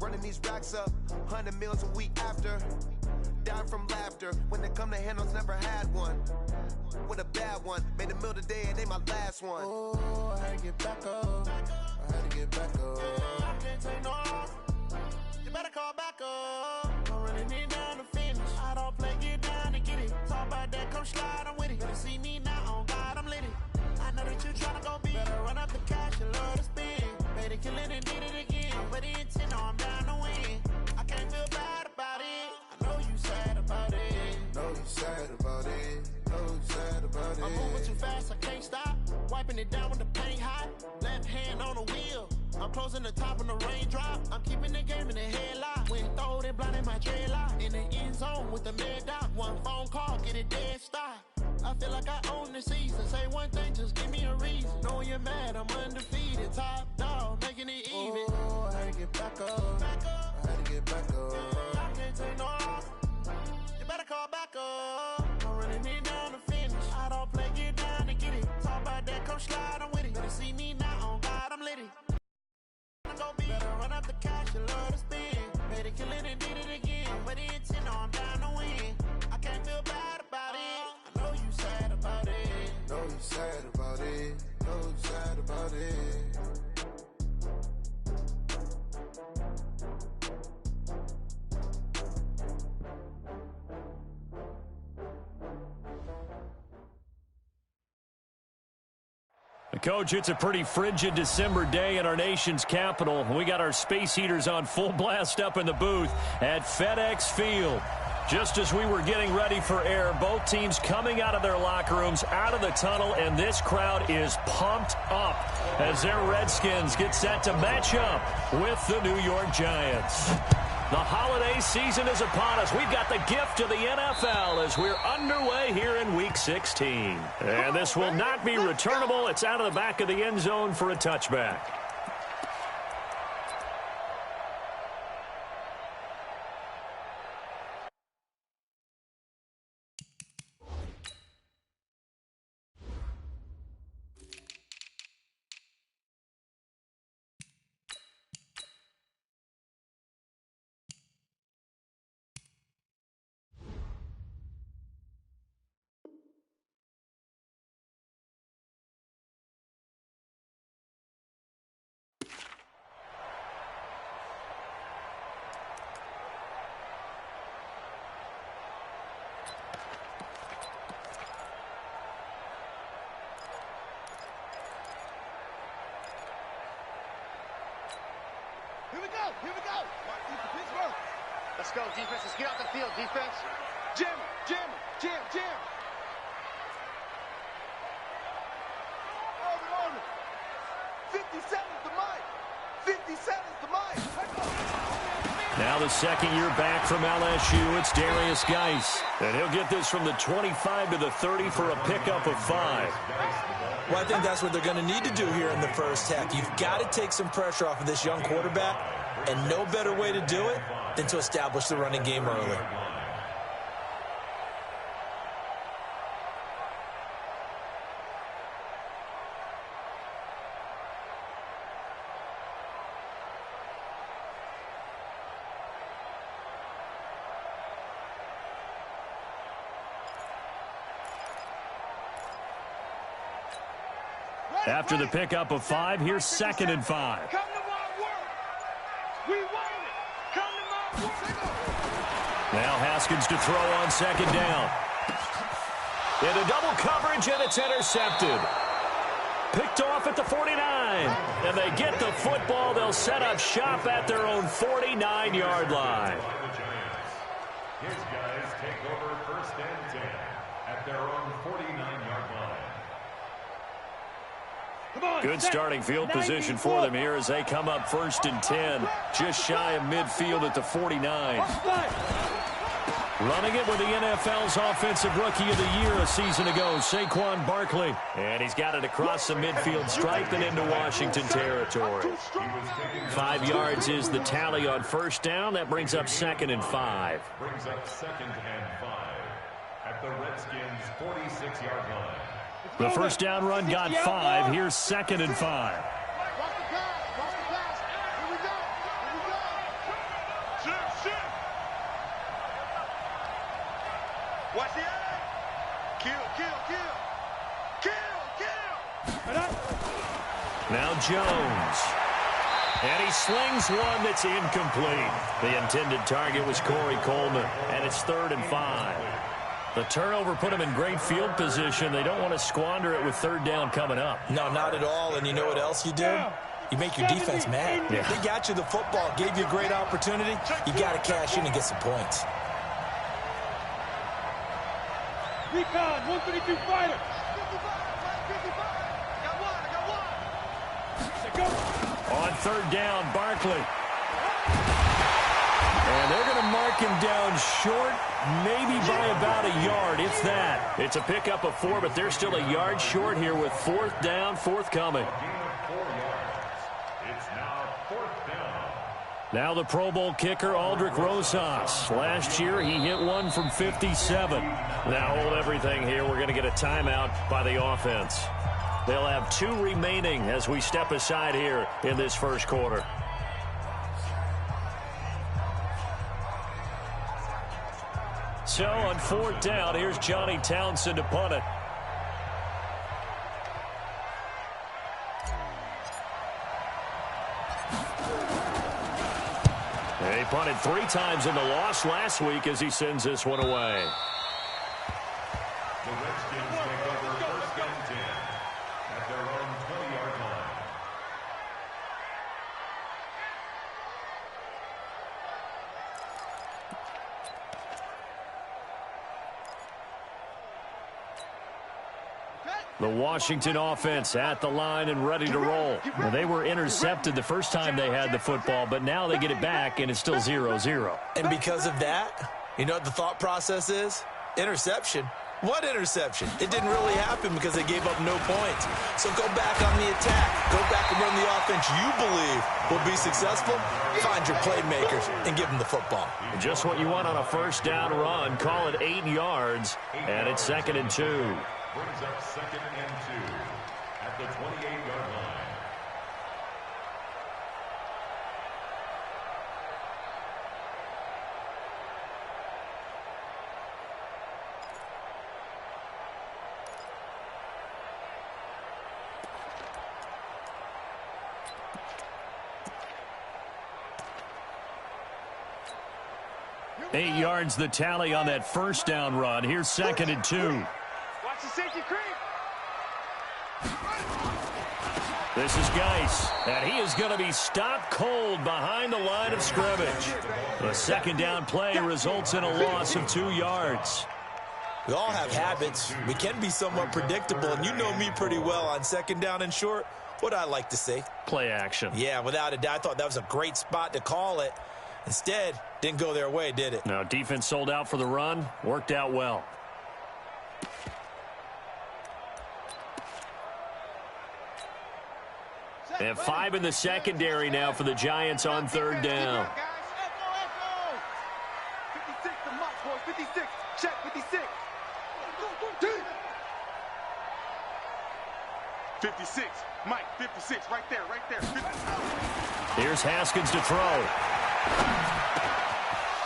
running these racks up, 100 meals a week after. Dying from laughter, when they come to handles, never had one. With a bad one, made a meal today and they my last one. Oh, I had to get back up, I had to get back up. I can't take no loss, you better call back up. I'm running it down to finish, I don't play, get down and get it. Talk about that, come slide, I'm with it. Better see me now, on God, I'm lit it. I know that you tryna go big, better run up the cash, you love to spin. Better kill it and did it again, but the intent, no, I'm down to win. I can't feel bad about it, I know you sad about it. Know you sad about it, know you sad about it. I'm moving too fast, I can't stop. Wiping it down with the paint hot. Left hand on the wheel, I'm closing the top when the raindrop. I'm keeping the game in the headlock. When throwed it, blinding my dreadlock. In the end zone with the mad dot. One phone call, get it dead stop. I feel like I own the season. Say one thing, just give me a reason. Knowing you're mad, I'm undefeated. Top dog, making it even. Oh, I had to get back up. I had to get back up. I can't take no loss. You better call back up. I'm running it down to finish. I don't play, get down and get it. Talk about that, come slide, I'm with it. Better see me now, on God, I'm lit it. Better run up the cash, you love to spin. Better kill it and did it again. But the intent, no, I'm down to win. I can't feel bad about it. I know you sad about it. Know you sad about it. Know you sad about it. Coach, it's a pretty frigid December day in our nation's capital. We got our space heaters on full blast up in the booth at FedEx Field. Just as we were getting ready for air, both teams coming out of their locker rooms, out of the tunnel, and this crowd is pumped up as their Redskins get set to match up with the New York Giants. The holiday season is upon us. We've got the gift of the NFL as we're underway here in Week 16. And this will not be returnable. It's out of the back of the end zone for a touchback. Here we go. Pittsburgh. Let's go, defense. Let's get off the field, defense. Jam. 50 seconds to Mike. 50 seconds to Mike. Now the second year back from LSU, it's Darius Geis. And he'll get this from the 25 to the 30 for a pickup of 5. Well, I think that's what they're going to need to do here in the first half. You've got to take some pressure off of this young quarterback, and no better way to do it than to establish the running game early. After the pickup of 5, here's 2nd and 5. Come to my work. We waited. Come to my work. Now Haskins to throw on 2nd down. Into double coverage, and it's intercepted. Picked off at the 49. And they get the football. They'll set up shop at their own 49-yard line. His guys take over 1st and 10 at their own 49-yard line. Good starting field position for them here as they come up 1st and 10. Just shy of midfield at the 49. Running it with the NFL's Offensive Rookie of the Year a season ago, Saquon Barkley. And he's got it across the midfield stripe and into Washington territory. 5 yards is the tally on 1st down. That brings up 2nd and 5. Brings up 2nd and 5 at the Redskins' 46-yard line. The 1st down run got 5. Here's 2nd and 5. Watch the eye. Kill, kill, kill. Kill, kill. Now Jones. And he slings one that's incomplete. The intended target was Corey Coleman, and it's 3rd and 5. The turnover put them in great field position. They don't want to squander it with 3rd down coming up. No, not at all. And you know what else you do? You make your defense mad. Yeah. They got you the football, gave you a great opportunity. You got to cash in and get some points. Recon, 132 fighter. 55. I got one. On 3rd down, Barkley. And they're going to mark him down short, maybe by about a yard, if that. It's a pickup of 4, but they're still a yard short here with 4th down, forthcoming. It's now 4th down. Now the Pro Bowl kicker, Aldrick Rosas. Last year, he hit one from 57. Now hold everything here. We're going to get a timeout by the offense. They'll have 2 remaining as we step aside here in this first quarter. So on 4th down, here's Johnny Townsend to punt it. He punted 3 times in the loss last week as he sends this one away. The Redskins take over 1st and 10 at their own 20-yard line. The Washington offense at the line and ready to roll. Well, they were intercepted the first time they had the football, but now they get it back, and it's still 0-0. And because of that, you know what the thought process is? Interception. What interception? It didn't really happen because they gave up no points. So go back on the attack. Go back and run the offense you believe will be successful. Find your playmakers and give them the football. Just what you want on a 1st down run. Call it 8 yards, and it's 2nd and 2. Brings up 2nd and 2 at the 28-yard line. Eight yards the tally on that 1st down run. Here's 2nd and 2. Watch the safety creep. This is Geis, and he is going to be stopped cold behind the line of scrimmage. The 2nd down play results in a loss of 2 yards. We all have habits. We can be somewhat predictable, and you know me pretty well on 2nd down and short. What I like to say? Play action. Yeah, without a doubt, I thought that was a great spot to call it. Instead, didn't go their way, did it? Now, defense sold out for the run. Worked out well. They have 5 in the secondary now for the Giants on 3rd down. 56 to Mike, boys. 56. Check 56. 56. Mike, 56. Right there, right there. 56. Here's Haskins to throw.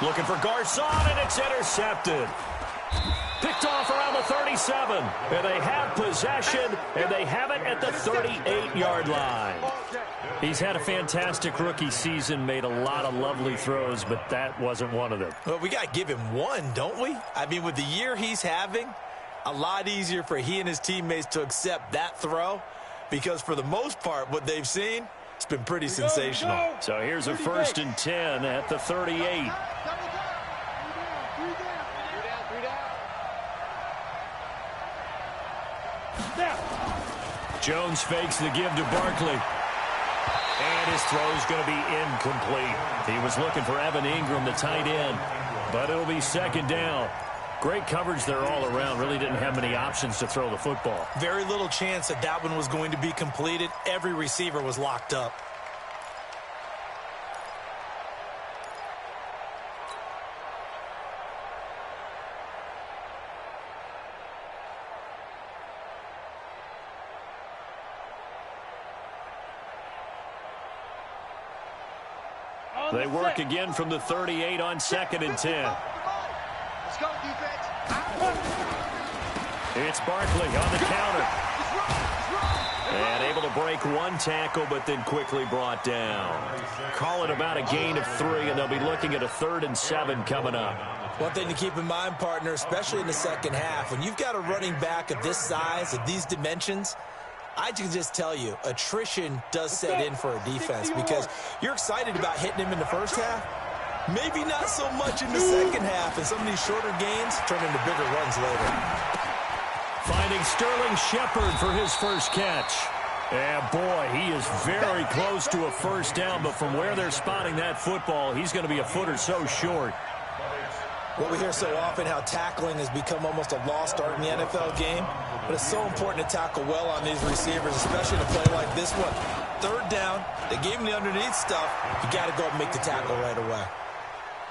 Looking for Garcon, and it's intercepted. Picked off around the 37. And they have possession, and they have it at the 38-yard line. He's had a fantastic rookie season, made a lot of lovely throws, but that wasn't one of them. Well, we got to give him one, don't we? I mean, with the year he's having, a lot easier for he and his teammates to accept that throw because for the most part, what they've seen, it's been pretty sensational. So here's a 1st and 10 at the 38. Jones fakes the give to Barkley. And his throw's going to be incomplete. He was looking for Evan Ingram, the tight end, but it'll be 2nd down. Great coverage there all around. Really didn't have many options to throw the football. Very little chance that that one was going to be completed. Every receiver was locked up. They work again from the 38 on 2nd and 10. Let's go, defense. It's Barkley on the counter. And able to break one tackle, but then quickly brought down. Call it about a gain of 3, and they'll be looking at a 3rd and 7 coming up. One thing to keep in mind, partner, especially in the second half, when you've got a running back of this size, of these dimensions, I can just tell you, attrition does set in for a defense because you're excited about hitting him in the first half. Maybe not so much in the second half, and some of these shorter gains turn into bigger runs later. Finding Sterling Shepard for his first catch. And boy, he is very close to a first down, but from where they're spotting that football, he's going to be a foot or so short. What we hear so often, how tackling has become almost a lost art in the NFL game, but it's so important to tackle well on these receivers, especially in a play like this one. 3rd down, they gave him the underneath stuff. You got to go and make the tackle right away.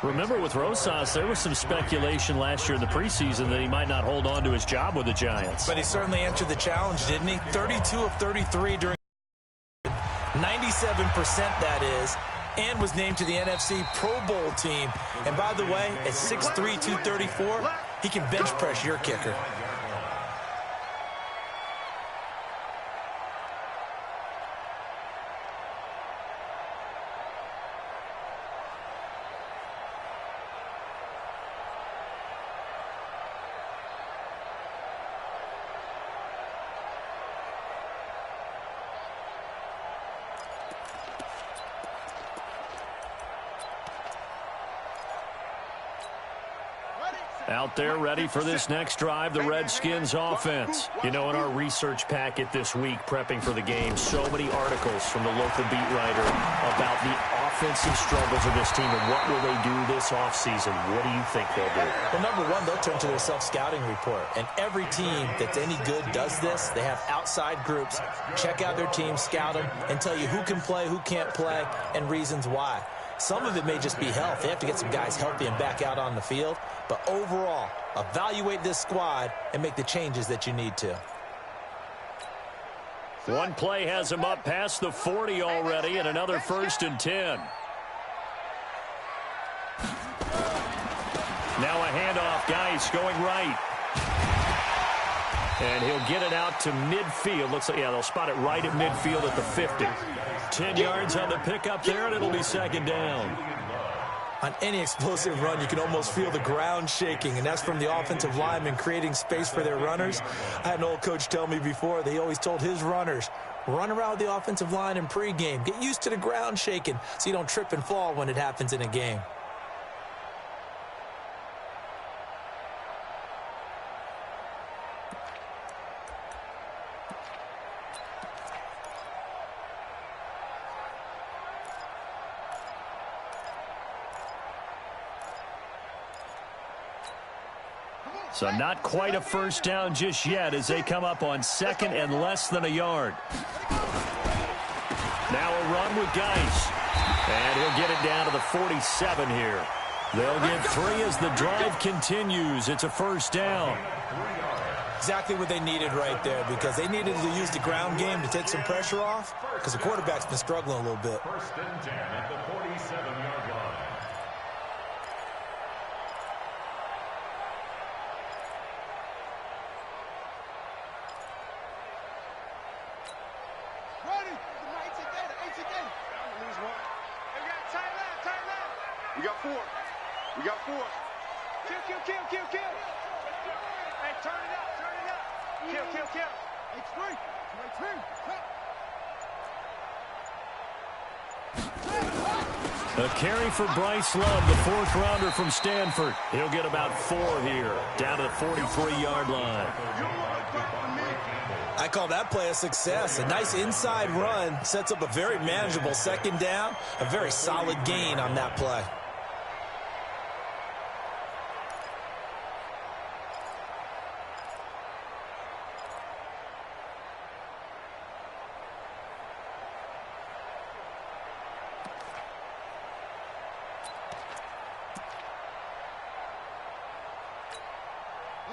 Remember with Rosas, there was some speculation last year in the preseason that he might not hold on to his job with the Giants. But he certainly answered the challenge, didn't he? 32 of 33 during 97% that is, and was named to the NFC Pro Bowl team. And by the way, at 6'3", 234, he can bench press your kicker. Out there ready for this next drive, the Redskins offense. You know, in our research packet this week, prepping for the game, so many articles from the local beat writer about the offensive struggles of this team and what will they do this offseason. What do you think they'll do? Well, number one, they'll turn to their self-scouting report. And every team that's any good does this. They have outside groups. Check out their team, scout them, and tell you who can play, who can't play, and reasons why. Some of it may just be health. They have to get some guys healthy and back out on the field. But overall, evaluate this squad and make the changes that you need to. One play has him up past the 40 already, and another 1st and 10. Now a handoff, Geis going right. And he'll get it out to midfield. Looks like, yeah, they'll spot it right at midfield at the 50. 10 yards on the pickup there, and it'll be 2nd down. On any explosive run, you can almost feel the ground shaking, and that's from the offensive linemen creating space for their runners. I had an old coach tell me before, they always told his runners, run around the offensive line in pregame. Get used to the ground shaking so you don't trip and fall when it happens in a game. So not quite a first down just yet as they come up on 2nd and less than a yard. Now a run with Geis. And he'll get it down to the 47 here. They'll get 3 as the drive continues. It's a 1st down. Exactly what they needed right there, because they needed to use the ground game to take some pressure off, because the quarterback's been struggling a little bit. 1st and 10 at the 47-yard line. We got 4. We got 4. Kill. Hey, turn it up. Kill. It's 3. A carry for Bryce Love, the 4th rounder from Stanford. He'll get about 4 here, down to the 43-yard line. I call that play a success. A nice inside run sets up a very manageable 2nd down. A very solid gain on that play.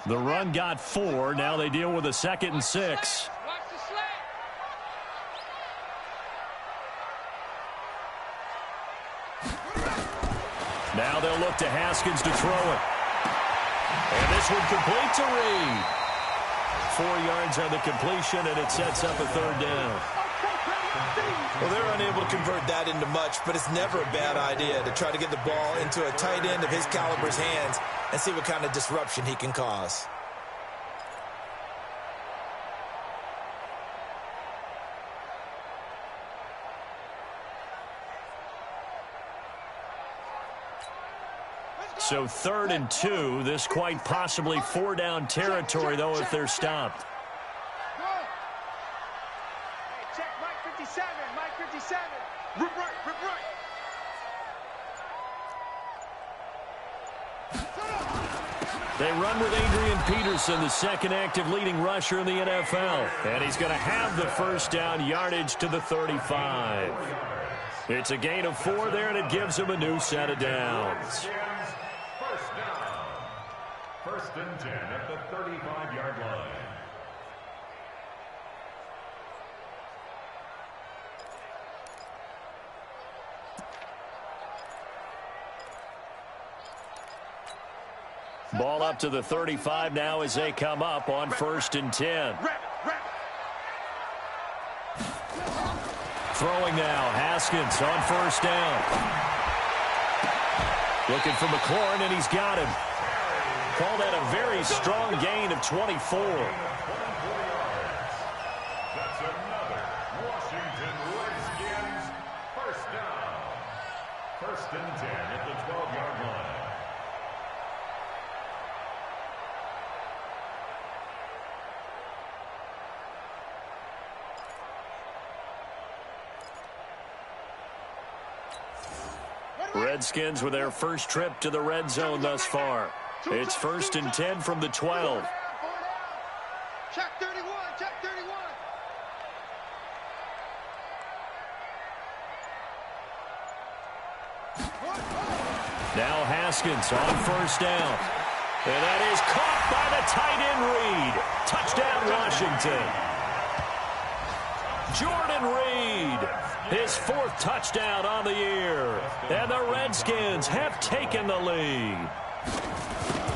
The run got 4. Now they deal with a 2nd and 6. Now they'll look to Haskins to throw it. And this one complete to Reed. 4 yards on the completion, and it sets up a third down. Well, they're unable to convert that into much, but it's never a bad idea to try to get the ball into a tight end of his caliber's hands and see what kind of disruption he can cause. So 3rd and 2. This quite possibly 4-down territory, though, if they're stopped. Hey, check Mike 57. Mike 57. Rip right, rip right. They run with Adrian Peterson, the second active leading rusher in the NFL. And he's going to have the first down, yardage to the 35. It's a gain of 4 there, and it gives him a new set of downs. First and 10 at the 35-yard line. Ball up to the 35 now as they come up on 1st and 10. Throwing now, Haskins on 1st down. Looking for McLaurin, and he's got him. Call that a very strong gain of 24. That's another Washington Redskins first down. 1st and 10 at the 12-yard line. Redskins with their first trip to the red zone thus far. It's 1st and 10 from the 12. Check 31, check 31. Now Haskins on 1st down. And that is caught by the tight end Reed. Touchdown Washington. Jordan Reed, his 4th touchdown on the year. And the Redskins have taken the lead.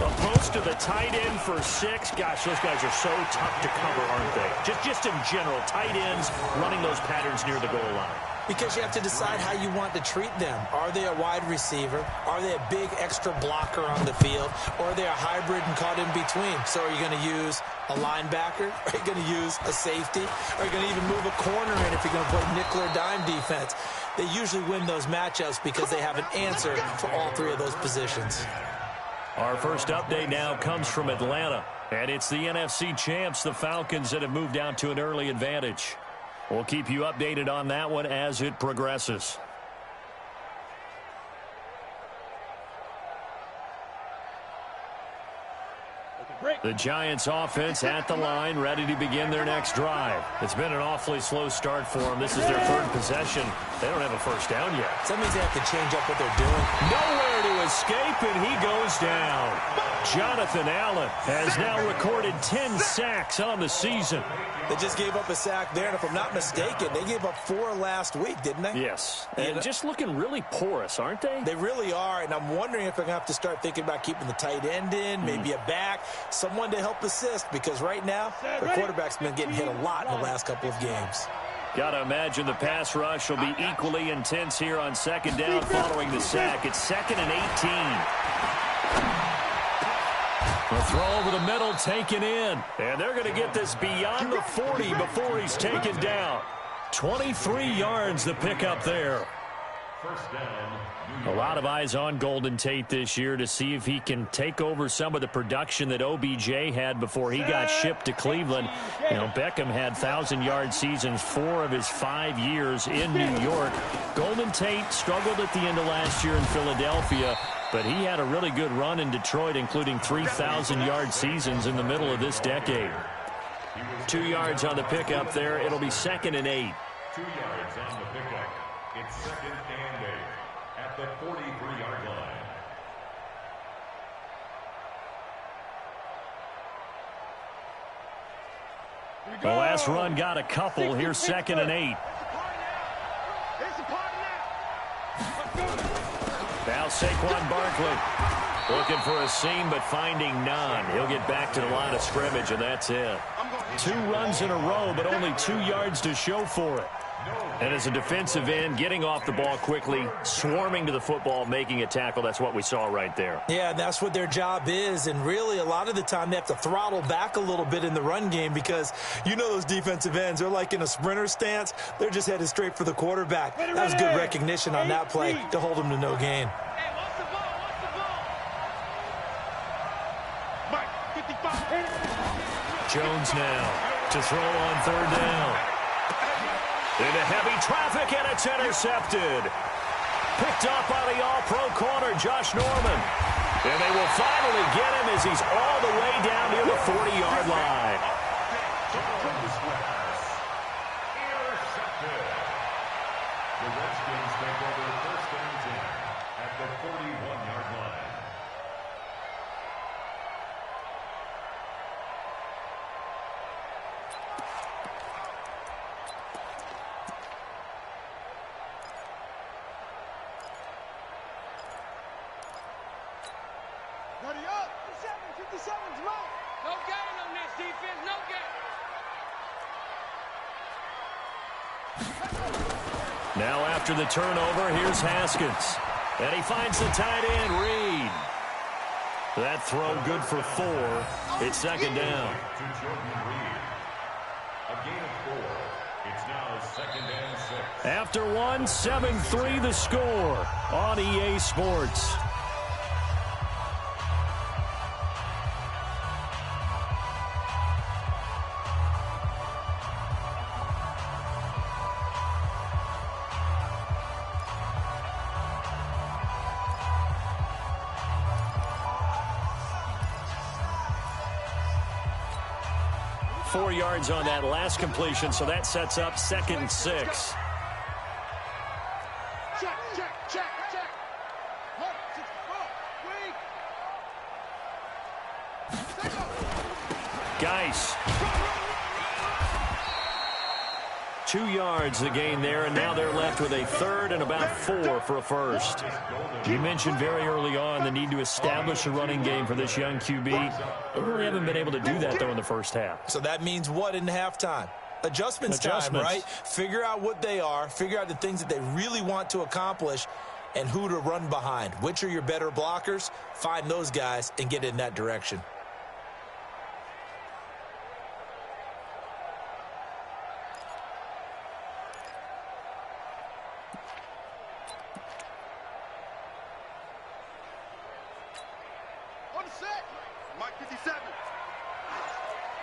A post to the tight end for 6. Gosh, those guys are so tough to cover, aren't they? Just in general, tight ends running those patterns near the goal line. Because you have to decide how you want to treat them. Are they a wide receiver? Are they a big extra blocker on the field? Or are they a hybrid and caught in between? So are you going to use a linebacker? Are you going to use a safety? Are you going to even move a corner in if you're going to play nickel or dime defense? They usually win those matchups because they have an answer for all 3 of those positions. Our first update now comes from Atlanta, and it's the NFC champs, the Falcons, that have moved out to an early advantage. We'll keep you updated on that one as it progresses. The Giants offense at the line, ready to begin their next drive. It's been an awfully slow start for them. This is their 3rd possession. They don't have a first down yet. So that means they have to change up what they're doing. Nowhere to escape, and he goes down. Jonathan Allen has now recorded 10 sacks on the season. They just gave up a sack there, and if I'm not mistaken, they gave up 4 last week, didn't they? Yes, and just looking really porous, aren't they? They really are, and I'm wondering if they're going to have to start thinking about keeping the tight end in, maybe a back, someone to help assist, because right now, their quarterback's been getting hit a lot in the last couple of games. Got to imagine the pass rush will be equally intense here on 2nd down following the sack. It's 2nd and 18. The throw over the middle, taken in. And they're going to get this beyond the 40 before he's taken down. 23 yards the pickup there. First down. A lot of eyes on Golden Tate this year to see if he can take over some of the production that OBJ had before he got shipped to Cleveland. You know, Beckham had 1,000-yard seasons 4 of his 5 years in New York. Golden Tate struggled at the end of last year in Philadelphia, but he had a really good run in Detroit, including 3,000-yard seasons in the middle of this decade. 2 yards on the pickup there. It'll be 2nd and 8. 2 yards on the pickup. It's 2nd and 8 at the 43-yard line. The last run got a couple. Here's 2nd and 8. Now Saquon Barkley. Looking for a seam, but finding none. He'll get back to the line of scrimmage, and that's it. 2 runs in a row, but only 2 yards to show for it. And as a defensive end, getting off the ball quickly, swarming to the football, making a tackle, that's what we saw right there. Yeah, that's what their job is. And really, a lot of the time, they have to throttle back a little bit in the run game because you know those defensive ends, they're like in a sprinter stance. They're just headed straight for the quarterback. That was good recognition on that play to hold them to no gain. Jones now to throw on 3rd down. Into heavy traffic, and it's intercepted. Picked up by the all-pro corner, Josh Norman. And they will finally get him as he's all the way down near the 40-yard line. Intercepted. The Redskins take over 1st and 10 at the 41-yard line. Ready up. 57's low. No gain on this defense. No gain. Now after the turnover, here's Haskins. And he finds the tight end, Reed. That throw good for 4. It's 2nd down. To Jordan Reed. A gain of 4. It's now 2nd and 6. After 1, 7-3 the score on EA Sports. Four yards on that last completion, so that sets up 2nd and 6. Check, check, check, check. Look, 6, 4, wait. Geis. 2 yards the gain there, and now they're left with a 3rd and about 4 for a 1st. You mentioned very early on the need to establish a running game for this young QB. They really haven't been able to do that, though, in the first half. So that means what in halftime? Adjustments time, right? Figure out what they are, figure out the things that they really want to accomplish, and who to run behind. Which are your better blockers? Find those guys and get in that direction. On the set. Mike 57.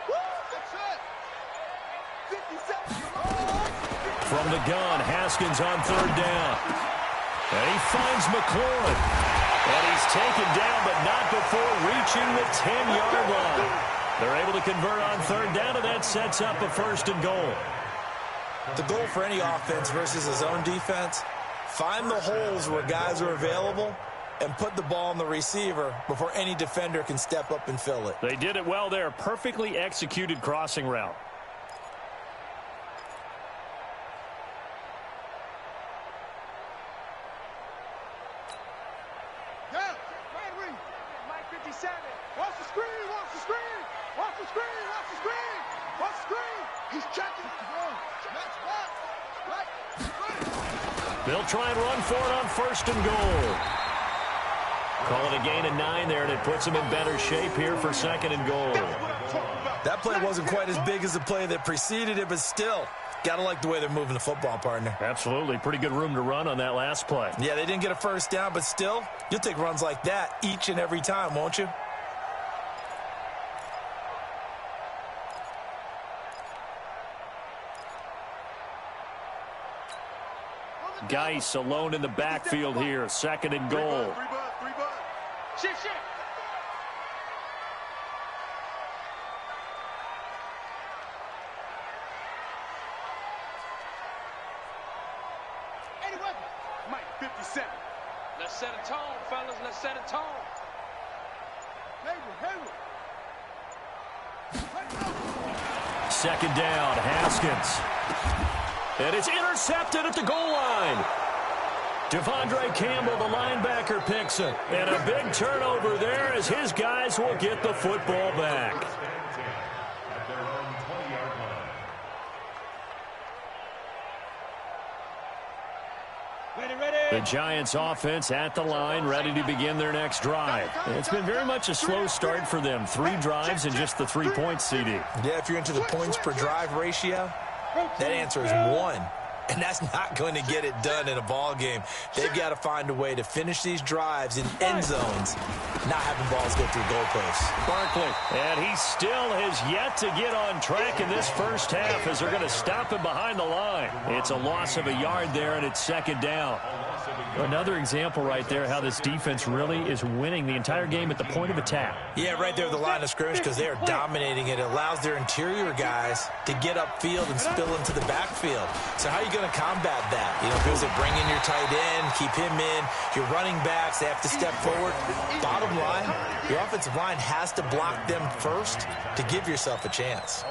Woo, that's it. 57. From the gun, Haskins on 3rd down. And he finds McLaurin. And he's taken down, but not before reaching the 10-yard line. They're able to convert on 3rd down, and that sets up a 1st and goal. The goal for any offense versus a zone defense, find the holes where guys are available and put the ball on the receiver before any defender can step up and fill it. They did it well there. Perfectly executed crossing route. Down. Mike 57. Watch the screen. Watch the screen. Watch the screen. Watch the screen. Watch the screen. He's checking. Next back. Right. They'll try and run for it on 1st and goal. Call it a gain of 9 there, and it puts them in better shape here for 2nd and goal. That play wasn't quite as big as the play that preceded it, but still, got to like the way they're moving the football, partner. Absolutely. Pretty good room to run on that last play. Yeah, they didn't get a 1st down, but still, you'll take runs like that each and every time, won't you? Geis alone in the backfield here. 2nd and goal. 3 bud. Shit. Mike 57. Let's set a tone, fellas. Let's set a tone. Hayward. 2nd down, Haskins. And it's intercepted at the goal line. Devondre Campbell, the linebacker, picks it. And a big turnover there as his guys will get the football back. The Giants offense at the line, ready to begin their next drive. It's been very much a slow start for them. 3 drives and just the 3 points, CD. Yeah, if you're into the points per drive ratio, that answer is 1. And that's not going to get it done in a ball game. They've got to find a way to finish these drives in end zones, not having balls go through goalposts. Barkley, and he still has yet to get on track in this first half as they're going to stop him behind the line. It's a loss of a yard there, and it's 2nd down. Another example right there how this defense really is winning the entire game at the point of attack. Yeah, right there at the line of scrimmage because they are dominating it. It allows their interior guys to get upfield and spill into the backfield. So how are you going to combat that? You know, because they bring in your tight end, keep him in. Your running backs, they have to step forward. Bottom line, your offensive line has to block them first to give yourself a chance.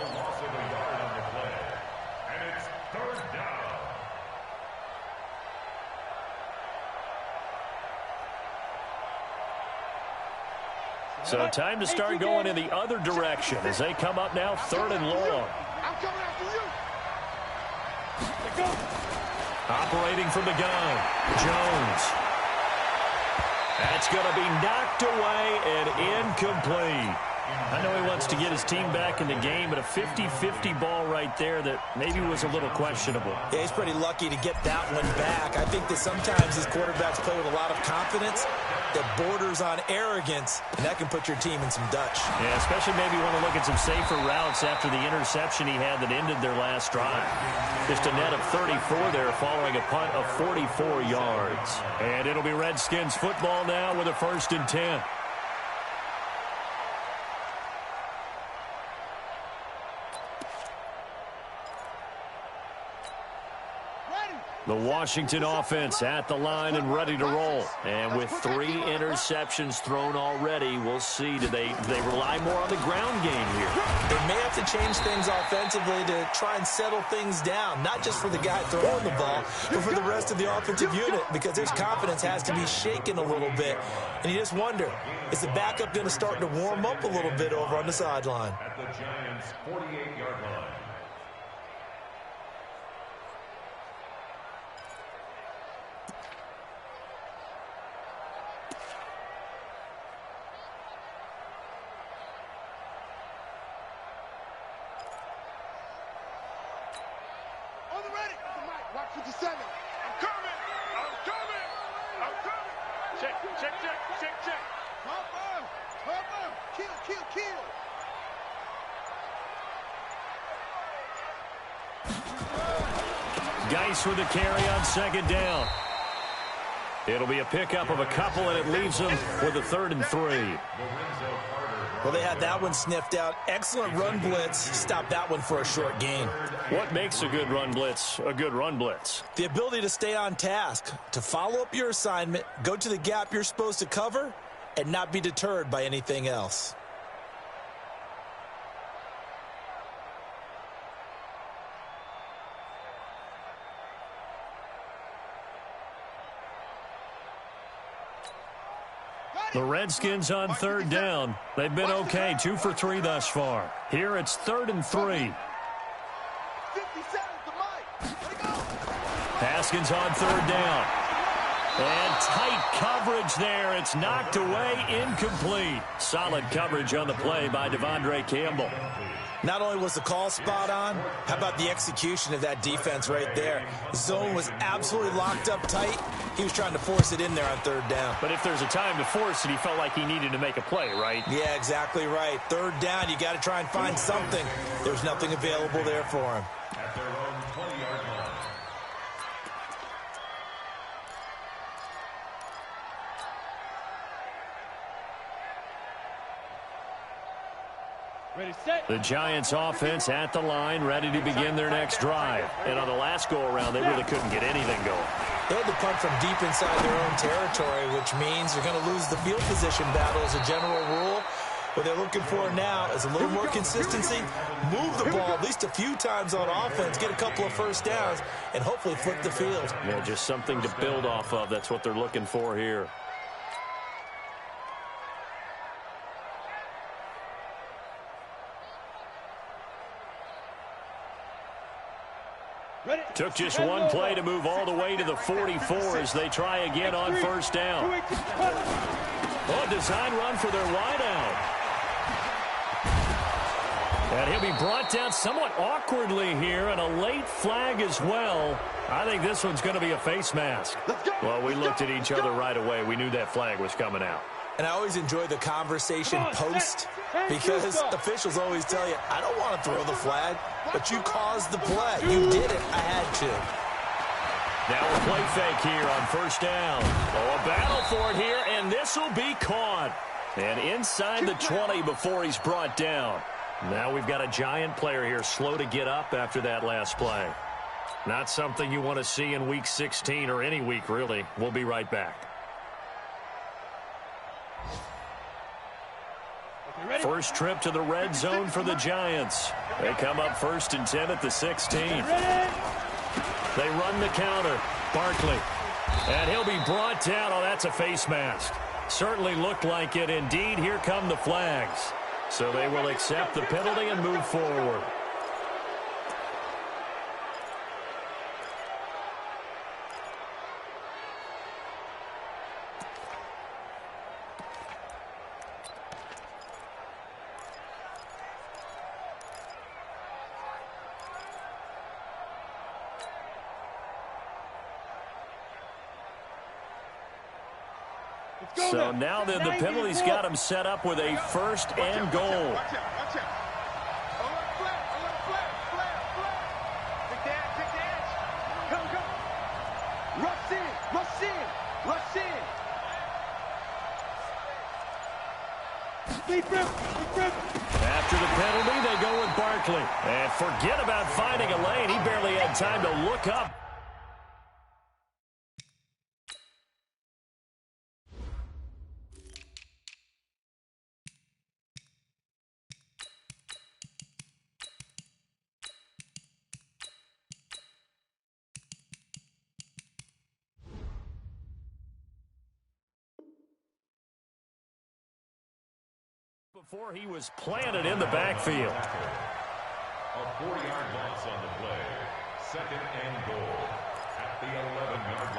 So time to start going in the other direction as they come up now 3rd and long. I'm coming after you. Operating from the gun, Jones. That's going to be knocked away and incomplete. I know he wants to get his team back in the game, but a 50-50 ball right there that maybe was a little questionable. Yeah, he's pretty lucky to get that one back. I think that sometimes these quarterbacks play with a lot of confidence that borders on arrogance, and that can put your team in some Dutch. Yeah, especially maybe want to look at some safer routes after the interception he had that ended their last drive. Just a net of 34 there following a punt of 44 yards. And it'll be Redskins football now with a 1st and 10. The Washington offense at the line and ready to roll. And with 3 interceptions thrown already, we'll see. Do they rely more on the ground game here? They may have to change things offensively to try and settle things down, not just for the guy throwing the ball, but for the rest of the offensive unit, because his confidence has to be shaken a little bit. And you just wonder, is the backup going to start to warm up a little bit over on the sideline? At the Giants' 48-yard line. Watch 57. I'm coming. I'm coming. I'm coming. Check. Cover. Kill. Geis with the carry on 2nd down. It'll be a pickup of a couple, and it leaves them with a 3rd and 3. Well, they had that one sniffed out. Excellent run blitz. Stop that one for a short gain. What makes a good run blitz a good run blitz? The ability to stay on task, to follow up your assignment, go to the gap you're supposed to cover, and not be deterred by anything else. The Redskins on 3rd down. They've been okay, 2 for 3 thus far. Here it's 3rd and 3. 57 to Mike. Haskins on 3rd down. And tight coverage there. It's knocked away, incomplete. Solid coverage on the play by Devondre Campbell. Not only was the call spot on, how about the execution of that defense right there? The zone was absolutely locked up tight. He was trying to force it in there on 3rd down. But if there's a time to force it, he felt like he needed to make a play, right? Yeah, exactly right. 3rd down, you got to try and find something. There's nothing available there for him. At their own 20-yard line. Ready, set. The Giants offense at the line, ready to begin their next drive. And on the last go-around, they really couldn't get anything going. They had to punt from deep inside their own territory, which means you're going to lose the field position battle as a general rule. What they're looking for now is a little more consistency, move the ball at least a few times on offense, get a couple of first downs, and hopefully flip the field. Yeah, just something to build off of. That's what they're looking for here. Took just one play to move all the way to the 44 as they try again on first down. Oh, design run for their wideout. And he'll be brought down somewhat awkwardly here, and a late flag as well. I think this one's going to be a face mask. Well, we looked at each other right away. We knew that flag was coming out. And I always enjoy the conversation post because officials always tell you, I don't want to throw the flag, but you caused the play. You did it. I had to. Now a play fake here on first down. Oh, a battle for it here, and this will be caught. And inside the 20 before he's brought down. Now we've got a giant player here slow to get up after that last play. Not something you want to see in Week 16 or any week, really. We'll be right back. First trip to the red zone for the Giants. They come up 1st and 10 at the 16. They run the counter. Barkley. And he'll be brought down. Oh, that's a face mask. Certainly looked like it. Indeed, here come the flags. So they will accept the penalty and move forward. So now then the penalty's got him set up with a 1st and goal. Watch out. Take the edge. Go. Rush in. Deep rip. After the penalty, they go with Barkley. And forget about finding a lane. He barely had time to look up. Before he was planted in the backfield. A 40-yard loss on the play. 2nd and goal at the 11-yard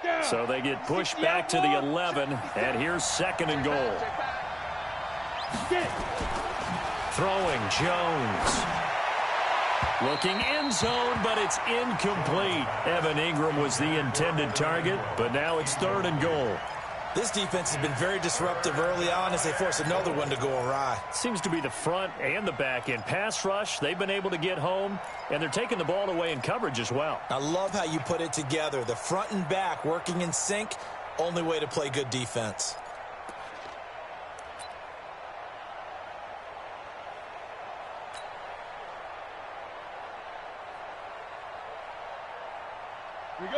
line. So they get pushed back to the 11, and here's 2nd and goal. Throwing Jones. Looking end zone, but it's incomplete. Evan Ingram was the intended target, but now it's 3rd and goal. This defense has been very disruptive early on as they force another one to go awry. Seems to be the front and the back end. Pass rush, they've been able to get home, and they're taking the ball away in coverage as well. I love how you put it together. The front and back working in sync, only way to play good defense.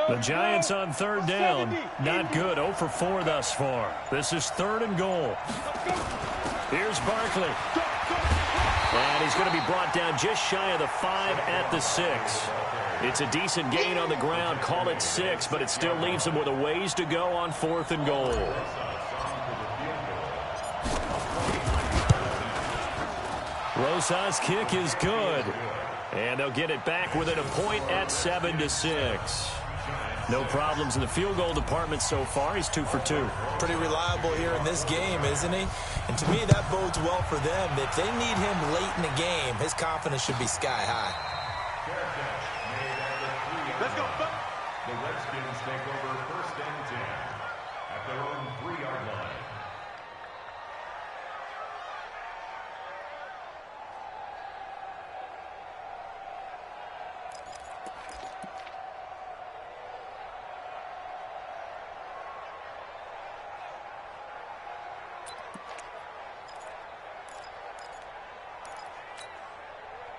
The Giants on 3rd down. Not good. 0 for 4 thus far. This is 3rd and goal. Here's Barkley. And he's going to be brought down just shy of the 5 at the 6. It's a decent gain on the ground. Call it 6, but it still leaves him with a ways to go on 4th and goal. Rosas' kick is good. And they'll get it back within a point at 7-6. No problems in the field goal department so far. He's 2 for 2. Pretty reliable here in this game, isn't he? And to me, that bodes well for them. If they need him late in the game, his confidence should be sky high. Let's go. The Redskins take over 1st and 10 at their own 3-yard line.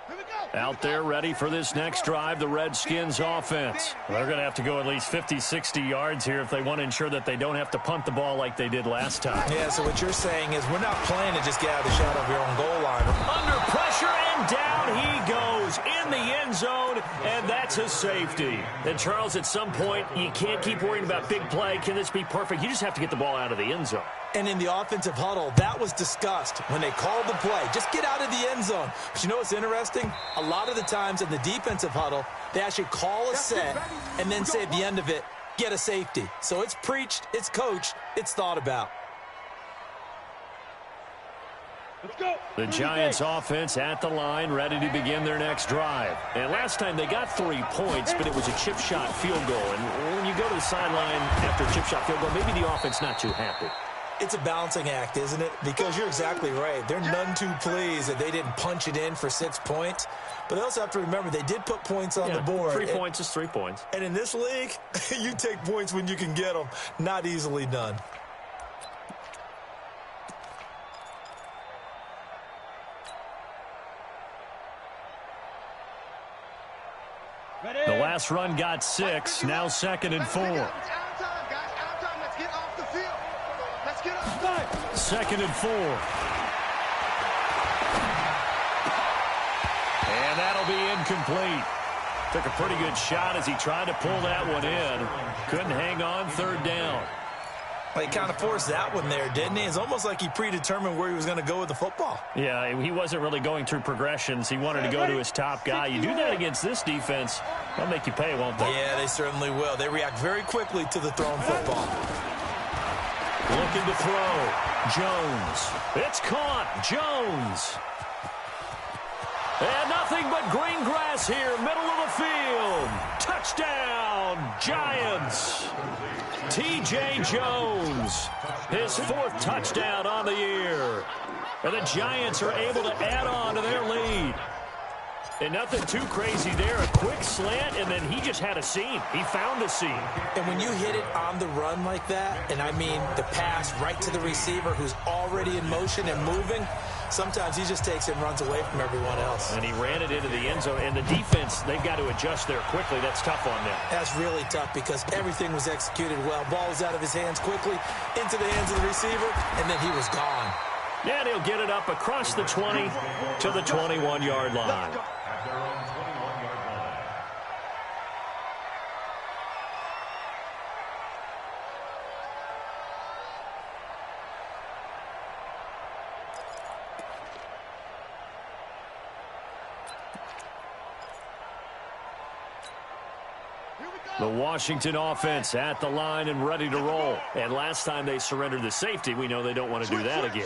Here Out there ready for this next drive, the Redskins offense. They're going to have to go at least 50, 60 yards here if they want to ensure that they don't have to punt the ball like they did last time. Yeah, so what you're saying is we're not playing to just get out of the shadow of your own goal line. Under pressure, and down he goes in the end zone, and that's a safety. And, Charles, at some point, you can't keep worrying about big play. Can this be perfect? You just have to get the ball out of the end zone. And in the offensive huddle, that was discussed when they called the play. Just get out of the end zone. But you know what's interesting? A lot of the times in the defensive huddle, they actually call a set and then say at the end of it, get a safety. So it's preached, it's coached, it's thought about. Let's go. The Giants offense at the line, ready to begin their next drive. And last time they got 3 points, but it was a chip shot field goal. And when you go to the sideline after a chip shot field goal, maybe the offense not too happy. It's a balancing act, isn't it? Because you're exactly right. They're none too pleased that they didn't punch it in for 6 points. But they also have to remember they did put points on the board. 3 points is 3 points. And in this league, you take points when you can get them. Not easily done. The last run got 6, now 2nd and 4. It's out of time, guys. Out of time. Let's get off the field. Let's get off. 2nd and 4. And that'll be incomplete. Took a pretty good shot as he tried to pull that one in. Couldn't hang on, 3rd down. Well, he kind of forced that one there, didn't he? It's almost like he predetermined where he was going to go with the football. Yeah, he wasn't really going through progressions. He wanted to go to his top guy. You do that against this defense, they'll make you pay, won't they? Yeah, they certainly will. They react very quickly to the thrown football. Looking to throw. Jones. It's caught. Jones. And nothing but green grass here, middle of the field. Touchdown, Giants. T.J. Jones, his 4th touchdown on the year. And the Giants are able to add on to their lead. And nothing too crazy there. A quick slant, and then he just had a seam. He found a seam. And when you hit it on the run like that, and I mean the pass right to the receiver who's already in motion and moving, sometimes he just takes it and runs away from everyone else. And he ran it into the end zone. And the defense, they've got to adjust there quickly. That's tough on them. That's really tough because everything was executed well. Ball was out of his hands quickly, into the hands of the receiver, and then he was gone. Yeah, and he'll get it up across the 20 to the 21-yard line. At their own 21-yard line. The Washington offense at the line and ready to roll. And last time they surrendered the safety, we know they don't want to do that again.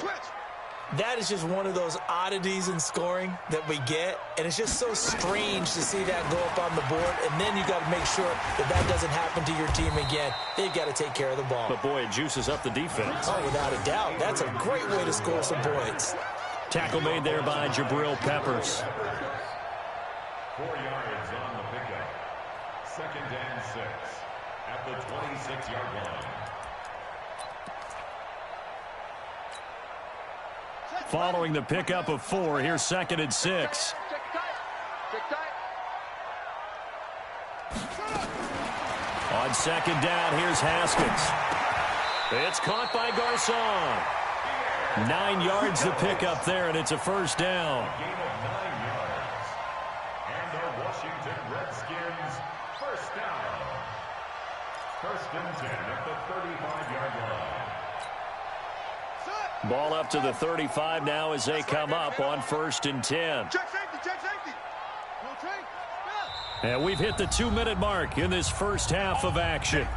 That is just one of those oddities in scoring that we get, and it's just so strange to see that go up on the board, and then you got to make sure that that doesn't happen to your team again. They've got to take care of the ball. But, boy, it juices up the defense. Oh, without a doubt. That's a great way to score some points. Tackle made there by Jabril Peppers. 4 yards on the pickup. 2nd and 6 at the 26-yard line. Following the pickup of 4, here's 2nd and 6. On 2nd down, here's Haskins. It's caught by Garcon. 9 yards to pick up there, and it's a 1st down. Gain of 9 yards. And the Washington Redskins, 1st down. 1st and 10 at the 35-yard line. Ball up to the 35 now as they come up on 1st and 10. Check safety, check safety. No take. And we've hit the 2-minute mark in this first half of action.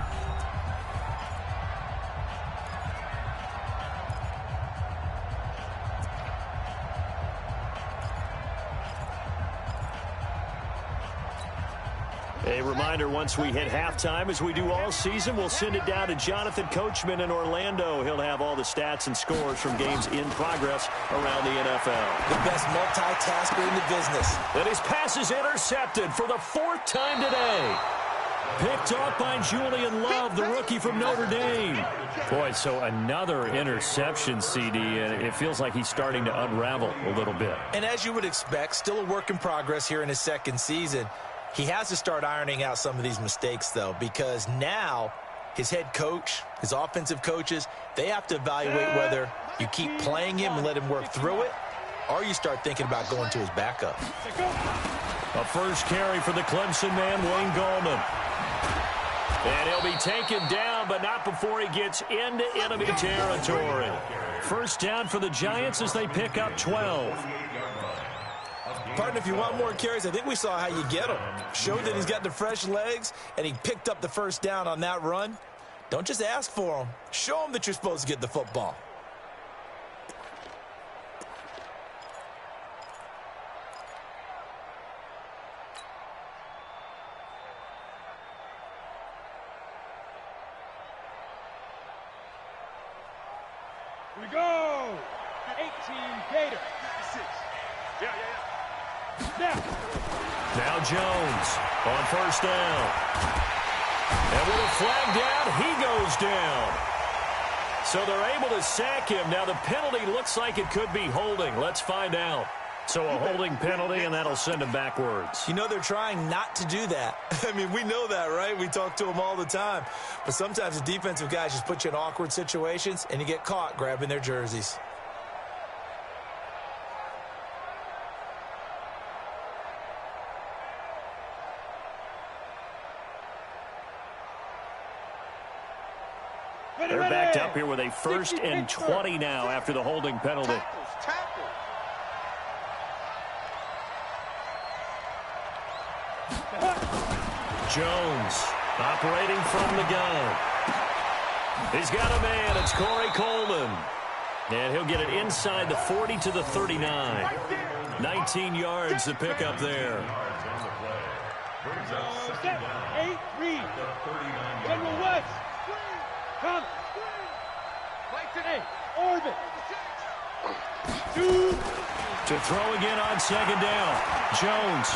A reminder, once we hit halftime, as we do all season, we'll send it down to Jonathan Coachman in Orlando. He'll have all the stats and scores from games in progress around the NFL. The best multitasker in the business. And his pass is intercepted for the 4th time today. Picked off by Julian Love, the rookie from Notre Dame. Boy, so another interception, CD, and it feels like he's starting to unravel a little bit. And as you would expect, still a work in progress here in his second season. He has to start ironing out some of these mistakes, though, because now his head coach, his offensive coaches, they have to evaluate whether you keep playing him and let him work through it, or you start thinking about going to his backup. A first carry for the Clemson man, Wayne Gallman. And he'll be taken down, but not before he gets into enemy territory. First down for the Giants as they pick up 12. Partner, if you want more carries, I think we saw how you get them. Showed that he's got the fresh legs, and he picked up the first down on that run. Don't just ask for them. Show them that you're supposed to get the football. Here we go. 18 Gator. 6. Yeah. Now Jones on first down. And with a flag down, he goes down. So they're able to sack him. Now the penalty looks like it could be holding. Let's find out. So a holding penalty, and that'll send him backwards. You know, they're trying not to do that. I mean, we know that, right? We talk to them all the time. But sometimes the defensive guys just put you in awkward situations, and you get caught grabbing their jerseys. They're backed up here with a 1st and 20 now after the holding penalty. Jones operating from the gun. He's got a man. It's Corey Coleman. And he'll get it inside the 40 to the 39. 19 yards to pick up there. 8 read. General West. Come. Hey, orbit. 2. To throw again on second down. Jones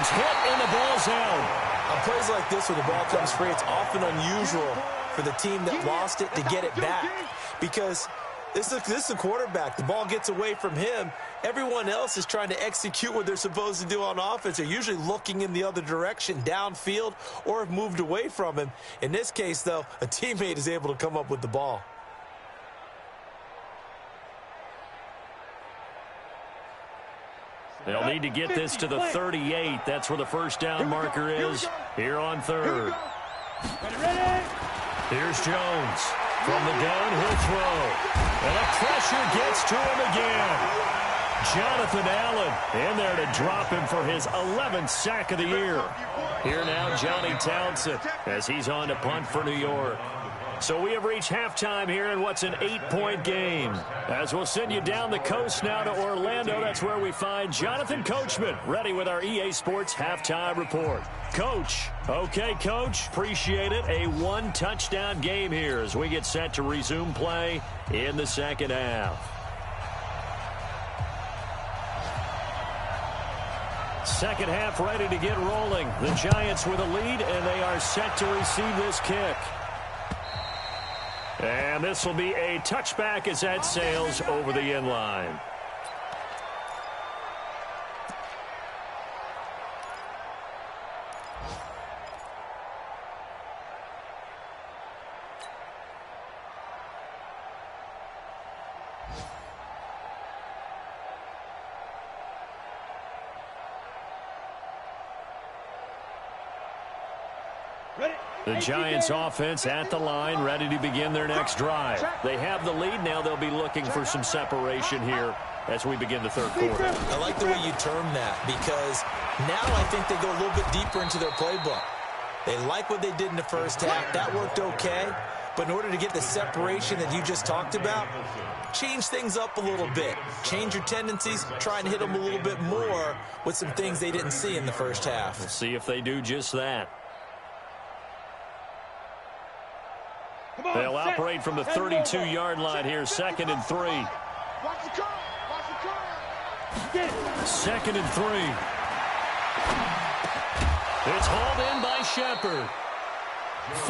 hit and the ball's out. On plays like this where the ball comes free, it's often unusual for the team that lost it to get it back. Because this is a quarterback. The ball gets away from him. Everyone else is trying to execute what they're supposed to do on offense. They're usually looking in the other direction, downfield, or have moved away from him. In this case, though, a teammate is able to come up with the ball. They'll need to get this to the 38. That's where the first down marker is here on third. Here's Jones. From the gun, he'll throw. And the pressure gets to him again. Jonathan Allen in there to drop him for his 11th sack of the year. Here now, Johnny Townsend as he's on to punt for New York. So we have reached halftime here in what's an 8-point game. As we'll send you down the coast now to Orlando, that's where we find Jonathan Coachman ready with our EA Sports halftime report. Coach. Okay, Coach. Appreciate it. A 1-touchdown game here as we get set to resume play in the second half. Second half ready to get rolling. The Giants with a lead, and they are set to receive this kick. And this will be a touchback as that sails over the end line. The Giants offense at the line, ready to begin their next drive. They have the lead. Now they'll be looking for some separation here as we begin the third quarter. I like the way you term that because now I think they go a little bit deeper into their playbook. They like what they did in the first half. That worked okay. But in order to get the separation that you just talked about, change things up a little bit. Change your tendencies. Try and hit them a little bit more with some things they didn't see in the first half. We'll see if they do just that. They'll operate from the 32-yard line here, 2nd and 3. Watch the curl. Watch the curl. 2nd and 3. It's hauled in by Shepard.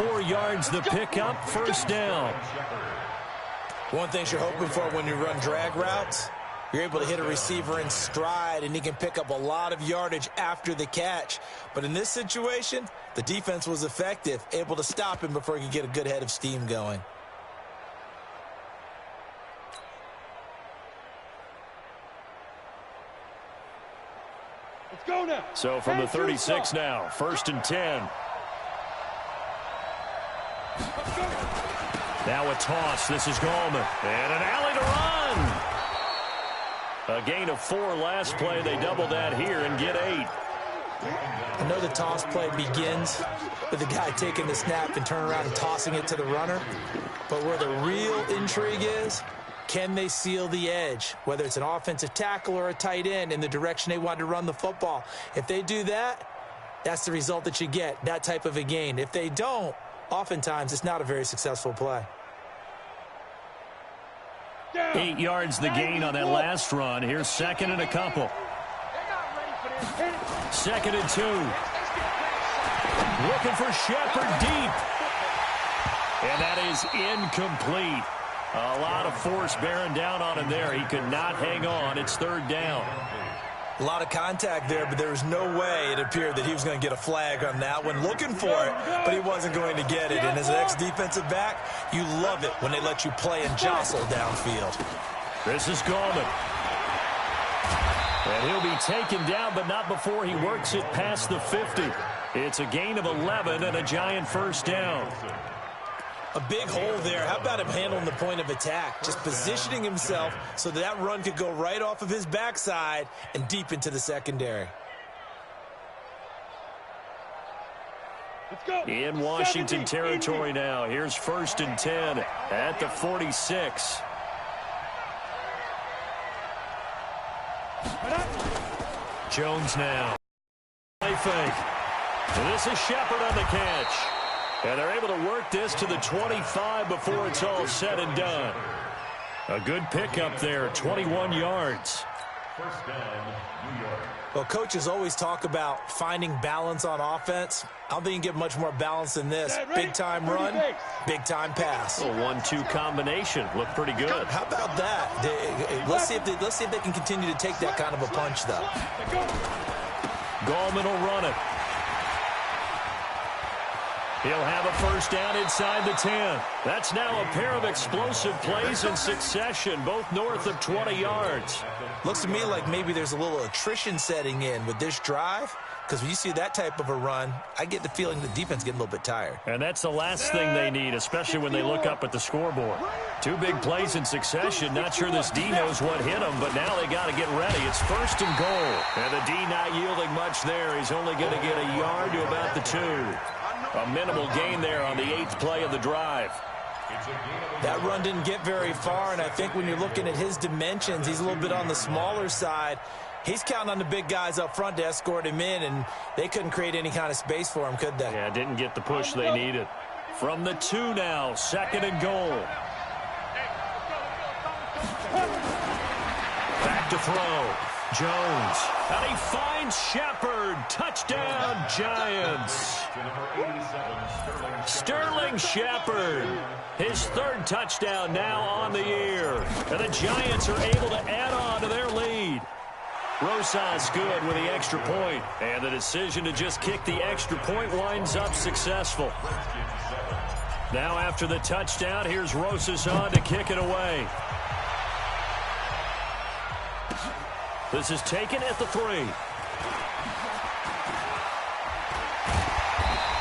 4 yards the pickup, first down. One thing you're hoping for when you run drag routes, you're able to hit a receiver in stride, and he can pick up a lot of yardage after the catch. But in this situation, the defense was effective, able to stop him before he could get a good head of steam going. Let's go now. So from the 36 now, 1st and 10. Now a toss. This is Gallman. And an alley to run. A gain of 4 last play. They double that here and get 8. I know the toss play begins with the guy taking the snap and turning around and tossing it to the runner. But where the real intrigue is, can they seal the edge, whether it's an offensive tackle or a tight end, in the direction they want to run the football? If they do that, that's the result that you get, that type of a gain. If they don't, oftentimes it's not a very successful play. 8 yards the gain on that last run. Here's 2nd and a couple. 2nd and 2. Looking for Shepard deep. And that is incomplete. A lot of force bearing down on him there. He could not hang on. It's 3rd down. A lot of contact there, but there was no way it appeared that he was going to get a flag on that one. Looking for it, but he wasn't going to get it. And as an ex-defensive back, you love it when they let you play and jostle downfield. This is Gallman. And he'll be taken down, but not before he works it past the 50. It's a gain of 11 and a giant first down. A big hole there. How about him handling the point of attack? Just positioning himself so that run could go right off of his backside and deep into the secondary. Let's go. In Washington territory now. Here's 1st and 10 at the 46. Jones now. Play fake. And this is Shepard on the catch. And they're able to work this to the 25 before it's all said and done. A good pickup there, 21 yards. First down, New York. Well, coaches always talk about finding balance on offense. I don't think you can get much more balance than this. Big-time run, big-time pass. A 1-2 combination. Looked pretty good. How about that? Let's see if they can continue to take that kind of a punch, though. Gallman will run it. He'll have a first down inside the 10. That's now a pair of explosive plays in succession, both north of 20 yards. Looks to me like maybe there's a little attrition setting in with this drive, because when you see that type of a run, I get the feeling the defense getting a little bit tired. And that's the last thing they need, especially when they look up at the scoreboard. 2 big plays in succession. Not sure this D knows what hit him, but now they got to get ready. It's 1st and goal. And the D not yielding much there. He's only going to get a yard to about the 2. A minimal gain there on the 8th play of the drive. That run didn't get very far, and I think when you're looking at his dimensions, he's a little bit on the smaller side. He's counting on the big guys up front to escort him in, and they couldn't create any kind of space for him, could they? Yeah, didn't get the push they needed. From the 2 now, 2nd and goal. Back to throw. Jones. And he finds Shepard. Touchdown, Giants. Sterling Shepard. His 3rd touchdown now on the year. And the Giants are able to add on to their lead. Rosas good with the extra point. And the decision to just kick the extra point winds up successful. Now after the touchdown, here's Rosas on to kick it away. This is taken at the 3.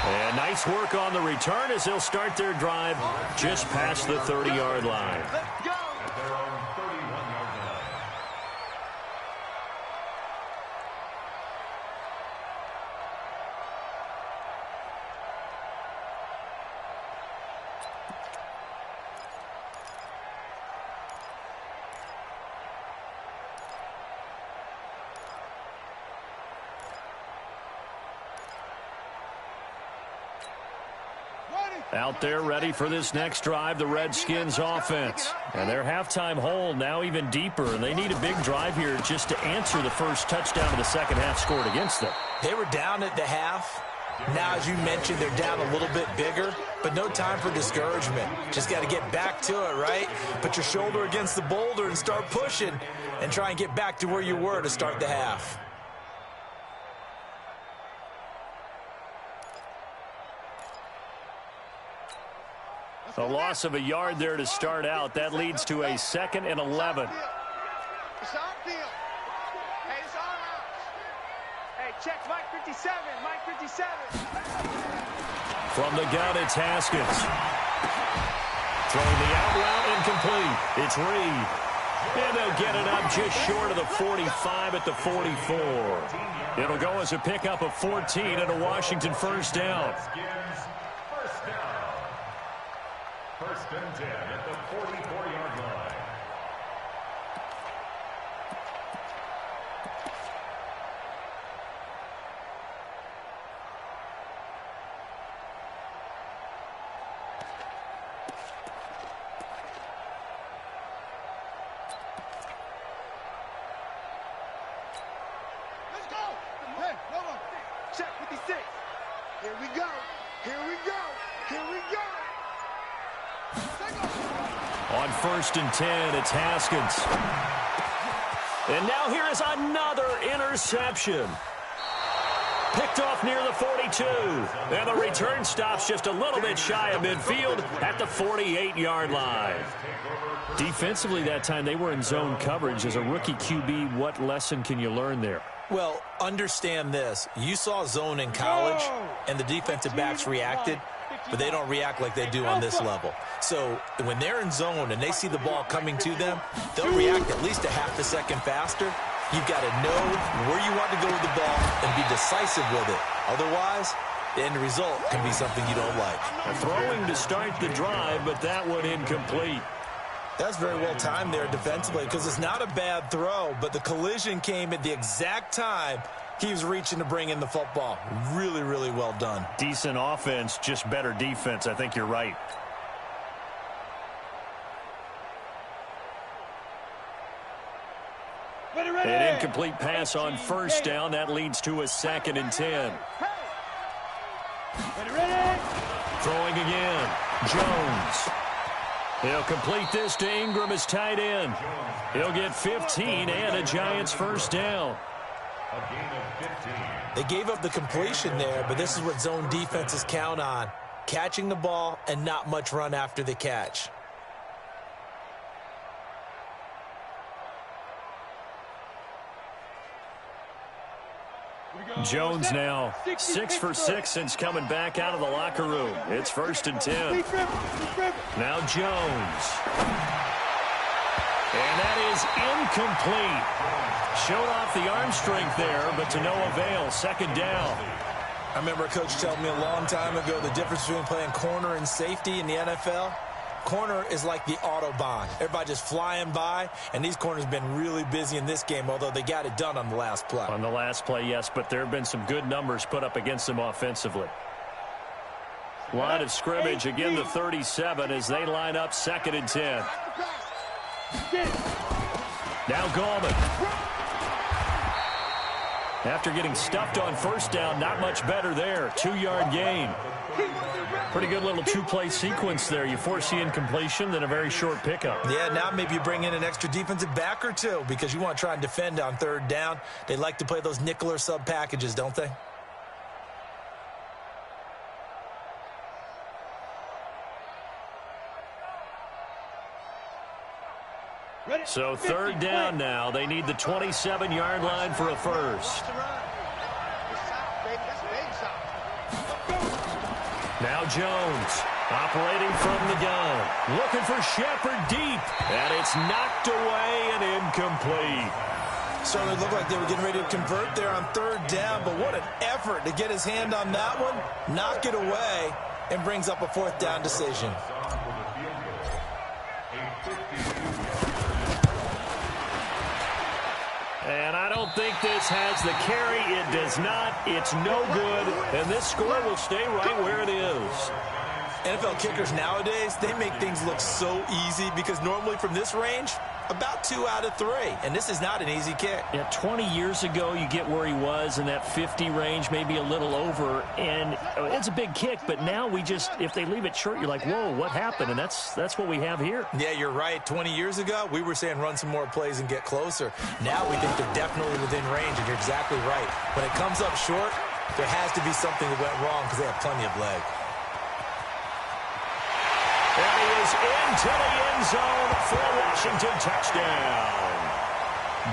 And nice work on the return as they'll start their drive just past the 30-yard line. At their own 31-yard line. Ready. Out there ready for this next drive, the Redskins offense. And their halftime hole now even deeper, and they need a big drive here just to answer the first touchdown of the second half scored against them. They were down at the half. Now, as you mentioned, they're down a little bit bigger, but no time for discouragement. Just got to get back to it, right? Put your shoulder against the boulder and start pushing and try and get back to where you were to start the half. A loss of a yard there to start out. That leads to a 2nd and 11. It's on field. Hey, it's on out. Hey, check Mike 57. Mike 57. From the gun, it's Haskins. Throwing the out route incomplete. It's Reed. And they'll get it up just short of the 45 at the 44. It'll go as a pickup of 14 and a Washington first down. First and 10 at the 44-yard line. Let's go. Hey, hold on. Check 56. Here we go. Here we go. Here we go. On 1st and 10, it's Haskins. And now here is another interception. Picked off near the 42. And the return stops just a little bit shy of midfield at the 48-yard line. Defensively that time, they were in zone coverage. As a rookie QB, what lesson can you learn there? Well, understand this. You saw zone in college, and the defensive backs reacted, but they don't react like they do on this level. So when they're in zone and they see the ball coming to them, they'll react at least a half a second faster. You've got to know where you want to go with the ball and be decisive with it. Otherwise, the end result can be something you don't like. Throwing to start the drive, but that one incomplete. That's very well timed there defensively because it's not a bad throw, but the collision came at the exact time he was reaching to bring in the football. Really, really well done. Decent offense, just better defense. I think you're right. An incomplete pass on first down. That leads to a 2nd and 10. Throwing again. Jones. He'll complete this to Ingram as tight end. He'll get 15 and a Giants first down. A gain of 15. They gave up the completion there, but this is what zone defenses count on. Catching the ball and not much run after the catch. Jones now 6 for 6 since coming back out of the locker room. It's 1st and 10. Now Jones. And that is incomplete. Showed off the arm strength there, but to no avail. 2nd down. I remember a coach telling me a long time ago the difference between playing corner and safety in the NFL. Corner is like the Autobahn. Everybody just flying by, and these corners have been really busy in this game, although they got it done on the last play. On the last play, yes, but there have been some good numbers put up against them offensively. Line of scrimmage, again the 37 as they line up 2nd and 10. Now Gallman. After getting stuffed on first down, not much better there. 2-yard gain. Pretty good little two-play sequence there. You foresee incompletion, then a very short pickup. Yeah, now maybe you bring in an extra defensive back or two because you want to try and defend on 3rd down. They like to play those nickel or sub packages, don't they? So 3rd down now. They need the 27-yard line for a first. Now Jones operating from the gun. Looking for Shepard deep. And it's knocked away and incomplete. Certainly looked like they were getting ready to convert there on 3rd down, but what an effort to get his hand on that one, knock it away, and brings up a 4th down decision. And I don't think this has the carry. It does not. It's no good. And this score will stay right where it is. NFL kickers nowadays, they make things look so easy because normally from this range, about 2 out of 3. And this is not an easy kick. Yeah, 20 years ago, you get where he was in that 50 range, maybe a little over. And it's a big kick, but now we just, if they leave it short, you're like, whoa, what happened? And that's what we have here. Yeah, you're right. 20 years ago, we were saying run some more plays and get closer. Now we think they're definitely within range, and you're exactly right. When it comes up short, there has to be something that went wrong because they have plenty of leg. And he is into the end zone for a Washington touchdown.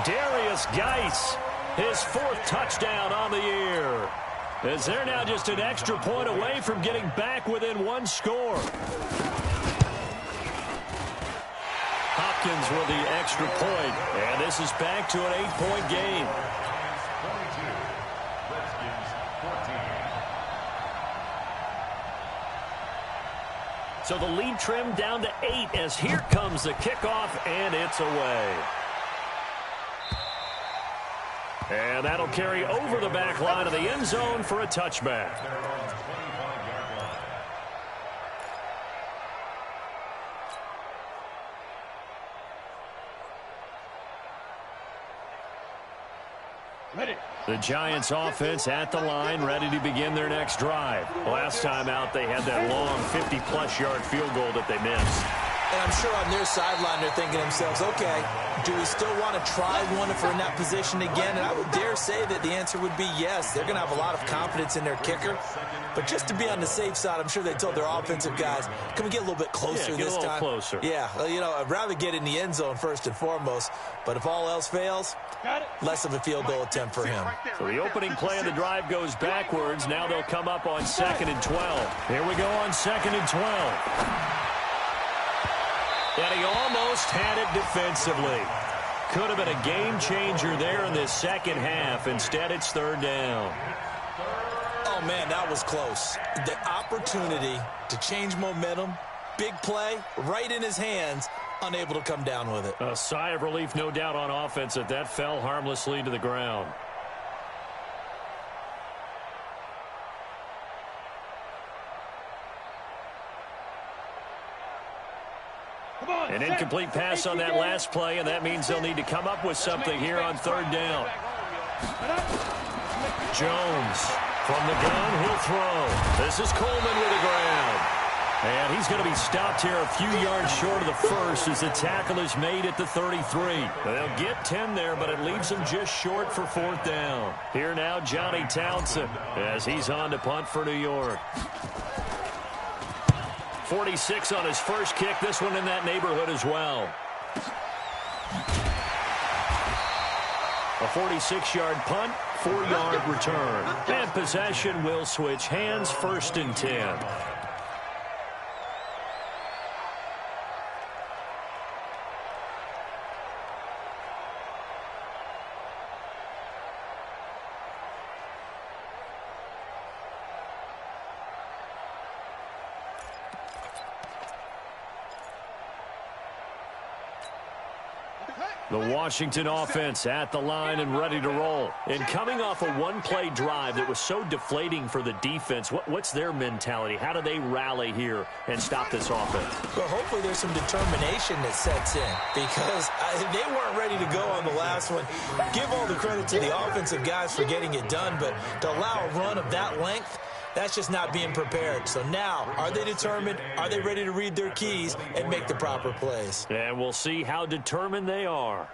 Darius Geis, his 4th touchdown on the year. As they're now just an extra point away from getting back within 1 score. Hopkins with the extra point, and this is back to an 8-point game. So the lead trimmed down to 8 as here comes the kickoff, and it's away. And that'll carry over the back line of the end zone for a touchback. The Giants offense at the line, ready to begin their next drive. Last time out, they had that long 50-plus yard field goal that they missed. And I'm sure on their sideline they're thinking to themselves, okay, do we still want to try one if we're in that position again? And I would dare say that the answer would be yes. They're going to have a lot of confidence in their kicker. But just to be on the safe side, I'm sure they told their offensive guys, can we get a little bit closer this time? Closer. Yeah, well, you know, I'd rather get in the end zone first and foremost. But if all else fails, less of a field goal attempt for him. So the opening play of the drive goes backwards. Now they'll come up on 2nd and 12. Here we go on 2nd and 12. And he almost had it defensively. Could have been a game changer there in this second half. Instead, it's 3rd down. Oh, man, that was close. The opportunity to change momentum, big play, right in his hands, unable to come down with it. A sigh of relief, no doubt, on offense that fell harmlessly to the ground. An incomplete pass on that last play, and that means they'll need to come up with something here on 3rd down. Jones from the gun, he'll throw. This is Coleman with the ground. And he's going to be stopped here a few yards short of the first as the tackle is made at the 33. They'll get 10 there, but it leaves them just short for 4th down. Here now, Johnny Townsend as he's on to punt for New York. 46 on his first kick. This one in that neighborhood as well. A 46-yard punt, 4-yard return. And possession will switch hands, 1st and 10. The Washington offense at the line and ready to roll. And coming off a one-play drive that was so deflating for the defense, what's their mentality? How do they rally here and stop this offense? Well, hopefully there's some determination that sets in because they weren't ready to go on the last one. Give all the credit to the offensive guys for getting it done, but to allow a run of that length, that's just not being prepared. So now, are they determined? Are they ready to read their keys and make the proper plays? And we'll see how determined they are.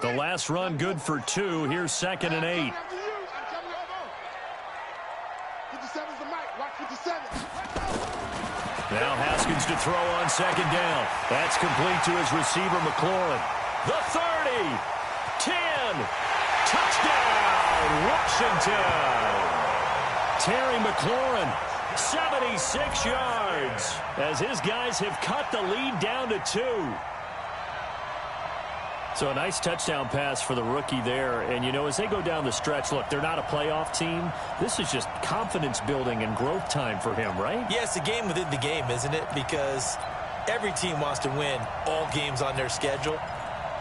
The last run good for 2. Here's 2nd and 8. 57's the mic. Watch 57. Now Haskins to throw on 2nd down. That's complete to his receiver, McLaurin. The 30. 10. Touchdown, Washington. Terry McLaurin, 76 yards, as his guys have cut the lead down to 2. So a nice touchdown pass for the rookie there. And, you know, as they go down the stretch, look, they're not a playoff team. This is just confidence building and growth time for him, right? Yeah, it's a game within the game, isn't it? Because Every team wants to win all games on their schedule,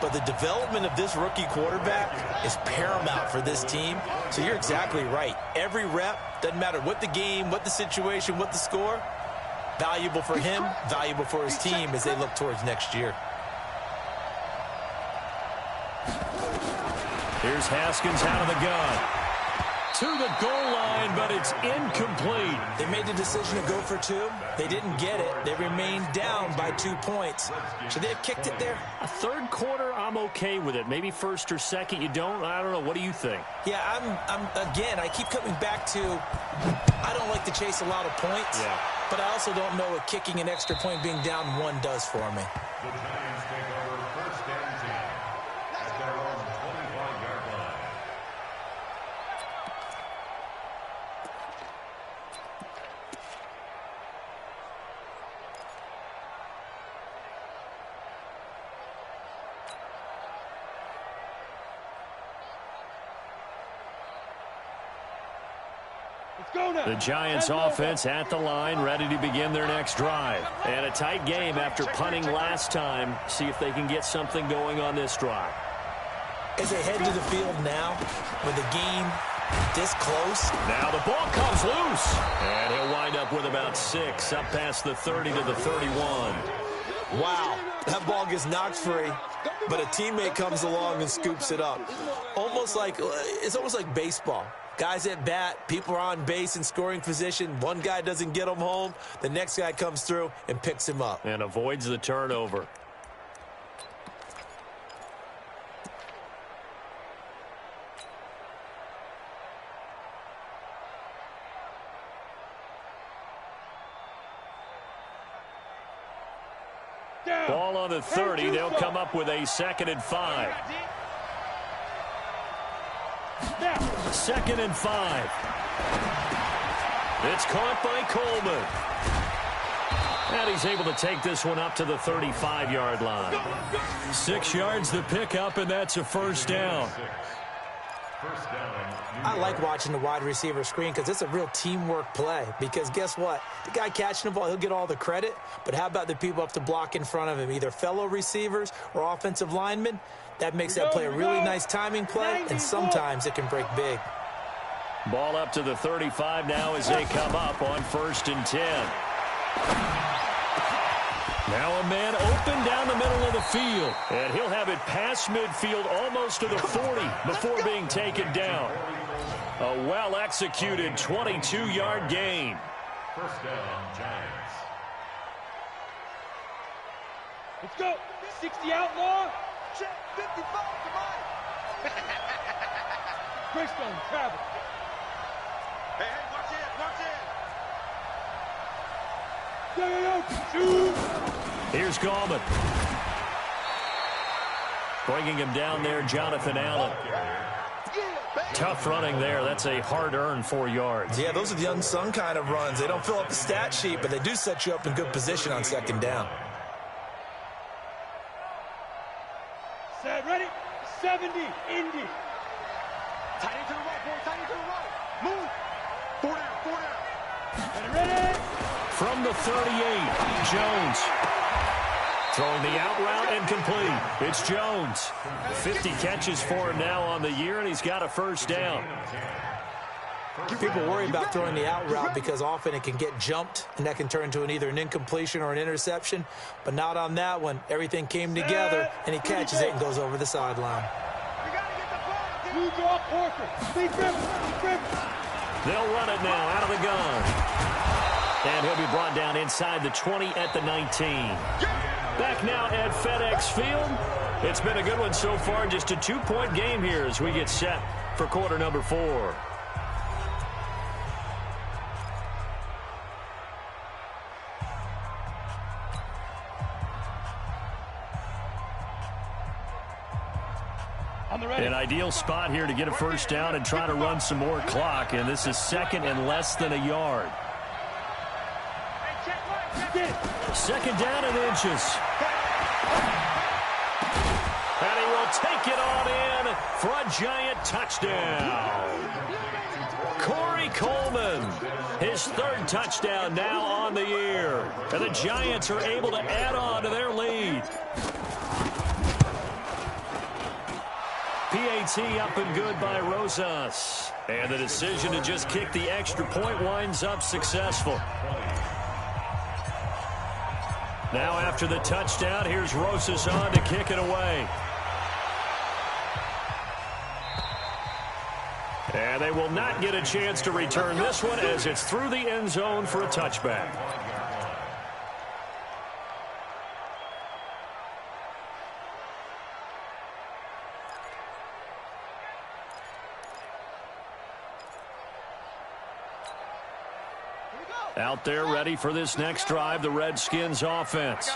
but the development of this rookie quarterback is paramount for this team. So you're exactly right. Every rep, doesn't matter what the game, what the situation, what the score, valuable for him, valuable for his team as they look towards next year. Here's Haskins out of the gun. To the goal line, but it's incomplete. They made the decision to go for 2. They didn't get it. They remained down by 2 points. Should they have kicked it there? A third quarter, I'm okay with it. Maybe first or second, you don't. I don't know. What do you think? Yeah, again, I keep coming back to I don't like to chase a lot of points. Yeah. But I also don't know what kicking an extra point being down 1 does for me. The Giants take over first and 10 at their own 25-yard line. The Giants offense at the line, ready to begin their next drive. And a tight game after punting last time. See if they can get something going on this drive. As they head to the field now, with the game this close. Now the ball comes loose. And he'll wind up with about 6, up past the 30 to the 31. Wow, that ball gets knocked free, but a teammate comes along and scoops it up. It's almost like baseball. Guys at bat, people are on base in scoring position. One guy doesn't get him home. The next guy comes through and picks him up. And avoids the turnover. Ball on the 30. They'll come up with a 2nd and 5. 2nd and 5. It's caught by Coleman. And he's able to take this one up to the 35-yard line. 6 yards the pickup, and that's a first down. I like watching the wide receiver screen because it's a real teamwork play. Because guess what? The guy catching the ball, he'll get all the credit. But how about the people up to block in front of him, either fellow receivers or offensive linemen? That makes that play a really nice timing play, and sometimes it can break big. Ball up to the 35 now as they come up on 1st and 10. Now a man open down the middle of the field. And he'll have it past midfield almost to the 40 before being taken down. A well-executed 22-yard gain. First down, Giants. Let's go. 60 outlaw. Check 55 to mine. Greystone, travel. Hey, watch it, shoot. Here's Gallman. Bringing him down there, Jonathan Allen. Tough running there. That's a hard-earned 4 yards. Yeah, those are the unsung kind of runs. They don't fill up the stat sheet, but they do set you up in good position on 2nd down. Set, ready? 70, Indy. Tight into the right, boy, tight into the right. Move. 4 down. Ready? From the 38, Jones. Throwing the out route and complete. It's Jones. 50 catches for him now on the year, and he's got a first down. People worry about throwing the out route because often it can get jumped, and that can turn into either an incompletion or an interception. But not on that one. Everything came together, and he catches it and goes over the sideline. They'll run it now out of the gun. And he'll be brought down inside the 20 at the 19. Back now at FedEx Field. It's been a good one so far. Just a 2-point game here as we get set for quarter number 4. An ideal spot here to get a first down and try to run some more clock. And this is 2nd and less than a yard. 2nd down and inches. And he will take it on in for a Giant touchdown. Corey Coleman. His third touchdown now on the year. And the Giants are able to add on to their lead. PAT up and good by Rosas. And the decision to just kick the extra point winds up successful. Now after the touchdown, here's Rosas on to kick it away. And they will not get a chance to return this one as it's through the end zone for a touchback. Out there ready for this next drive, the Redskins offense.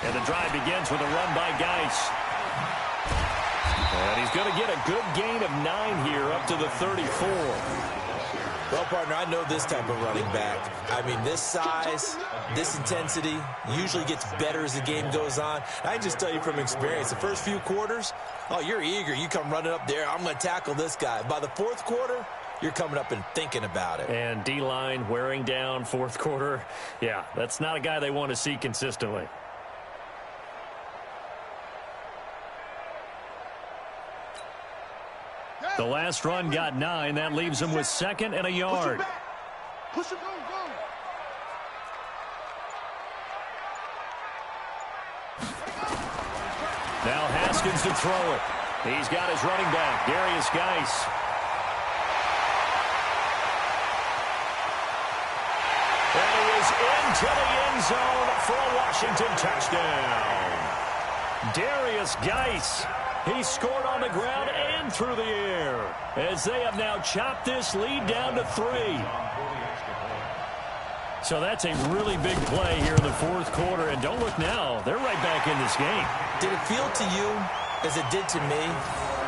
And the drive begins with a run by Geis. And he's going to get a good gain of 9 here up to the 34. Well, partner, I know this type of running back. I mean, this size, this intensity usually gets better as the game goes on. I can just tell you from experience, the first few quarters, oh, you're eager. You come running up there, I'm going to tackle this guy. By the fourth quarter, you're coming up and thinking about it. And D-line wearing down fourth quarter. Yeah, that's not a guy they want to see consistently. The last run got 9. That leaves him with 2nd and a yard. Push him, go, go. Now Haskins to throw it. He's got his running back, Darius Geis. And he is into the end zone for a Washington touchdown. Darius Geis. He scored on the ground and through the air as they have now chopped this lead down to 3. So that's a really big play here in the fourth quarter. And don't look now. They're right back in this game. Did it feel to you, as it did to me,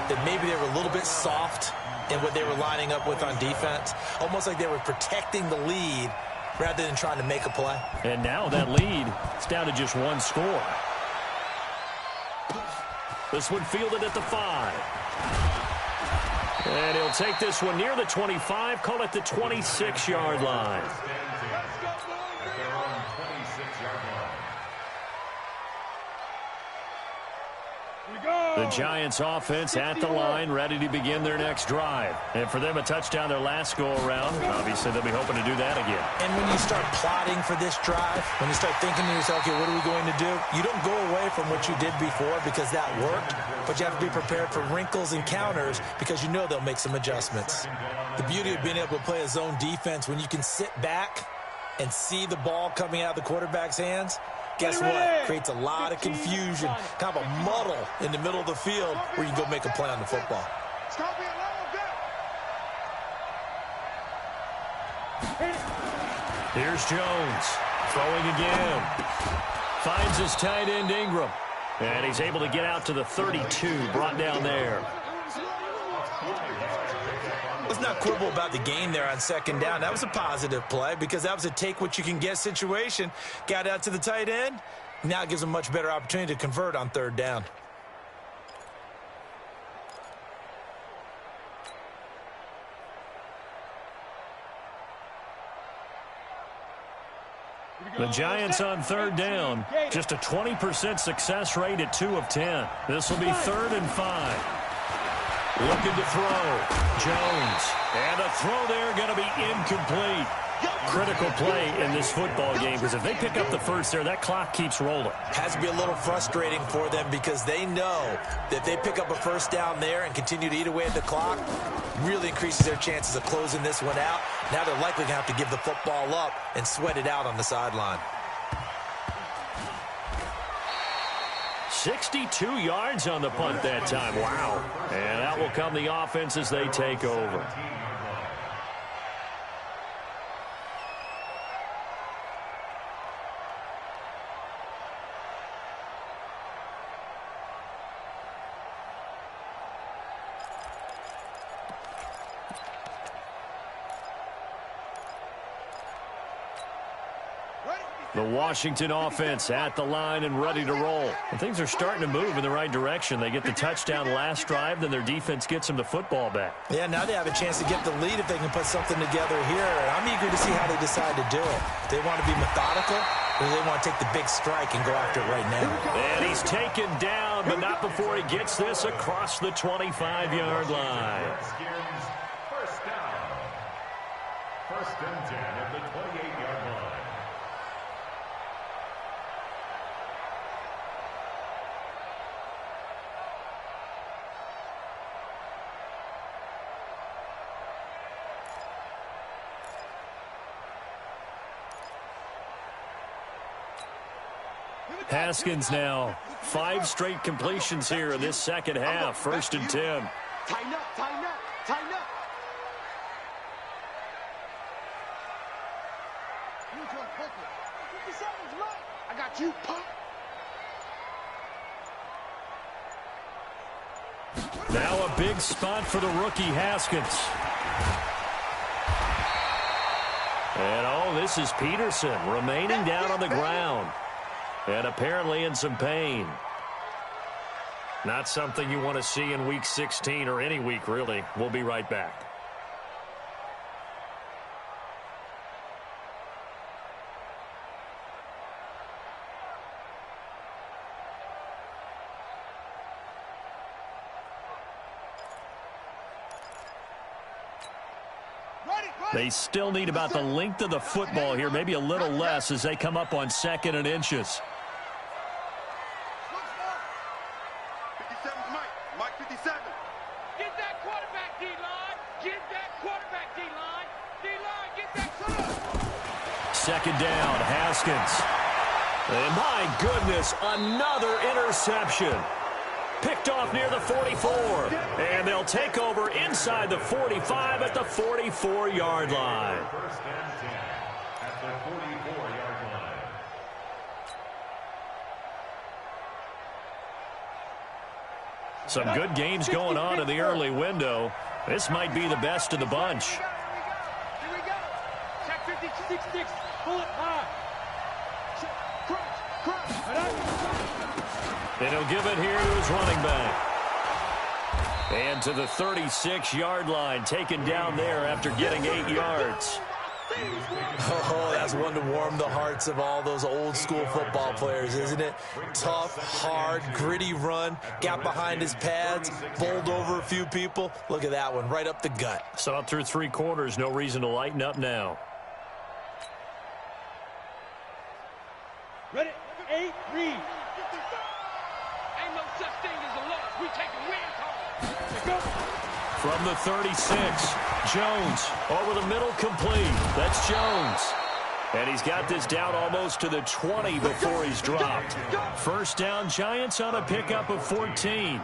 that maybe they were a little bit soft in what they were lining up with on defense? Almost like they were protecting the lead rather than trying to make a play. And now that lead is down to just 1 score. This one fielded at the 5. And he'll take this one near the 25, call it the 26-yard line. The Giants offense at the line, ready to begin their next drive. And for them, a touchdown their last go-around. Obviously, they'll be hoping to do that again. And when you start plotting for this drive, when you start thinking to yourself, okay, what are we going to do? You don't go away from what you did before because that worked, but you have to be prepared for wrinkles and counters because you know they'll make some adjustments. The beauty of being able to play a zone defense when you can sit back and see the ball coming out of the quarterback's hands, guess what? Creates a lot of confusion, kind of a muddle in the middle of the field where you can go make a play on the football. Here's Jones, throwing again. Finds his tight end Ingram. And he's able to get out to the 32, brought down there. Let's not quibble about the gain there on 2nd down. That was a positive play because that was a take-what-you-can-get situation. Got out to the tight end. Now it gives them a much better opportunity to convert on 3rd down. The Giants on 3rd down. Just a 20% success rate at 2 of 10. This will be 3rd and 5. Looking to throw. Jones. And a throw there going to be incomplete. Critical play in this football game because if they pick up the first there, that clock keeps rolling. Has to be a little frustrating for them because they know that if they pick up a 1st down there and continue to eat away at the clock, really increases their chances of closing this one out. Now they're likely going to have to give the football up and sweat it out on the sideline. 62 yards on the punt that time. Wow. And that will come the offense as they take over. The Washington offense at the line and ready to roll. And things are starting to move in the right direction. They get the touchdown last drive, then their defense gets them the football back. Yeah, now they have a chance to get the lead if they can put something together here. And I'm eager to see how they decide to do it. Do they want to be methodical, or do they want to take the big strike and go after it right now? And he's taken down, but not before he gets this across the 25-yard line. First down. First and 10 at the 28-yard line. Haskins now. 5 straight completions here in this second half. First and 10. Tighten up, tighten up, tighten up. I got you, pop. Now a big spot for the rookie Haskins. And oh, this is Peterson remaining down on the ground. And apparently in some pain. Not something you want to see in Week 16 or any week, really. We'll be right back. They still need about the length of the football here, maybe a little less as they come up on 2nd and inches. 57, Mike 57. Get that quarterback, D-line. Get that quarterback, D-line. D-line, get that quarterback. Second down, Haskins. And my goodness, another interception. Picked off near the 44. And they'll take over inside the 45 at the 44-yard line. First and 10 at the 44-yard line. Some good games going on in the early window. This might be the best of the bunch. Here we go. Check 56 sticks. Bullet high. And he'll give it here to his running back. And to the 36-yard line, taken down there after getting 8 yards. Oh, that's one to warm the hearts of all those old school football players, isn't it? Tough, hard, gritty run, got behind his pads, bowled over a few people. Look at that one, right up the gut. Saw it through 3 quarters, no reason to lighten up now. Ready? 8, read. Ain't no such thing as a loss. We take a win home. Go. From the 36, Jones over the middle, complete. That's Jones. And he's got this down almost to the 20 before he's dropped. First down, Giants on a pickup of 14.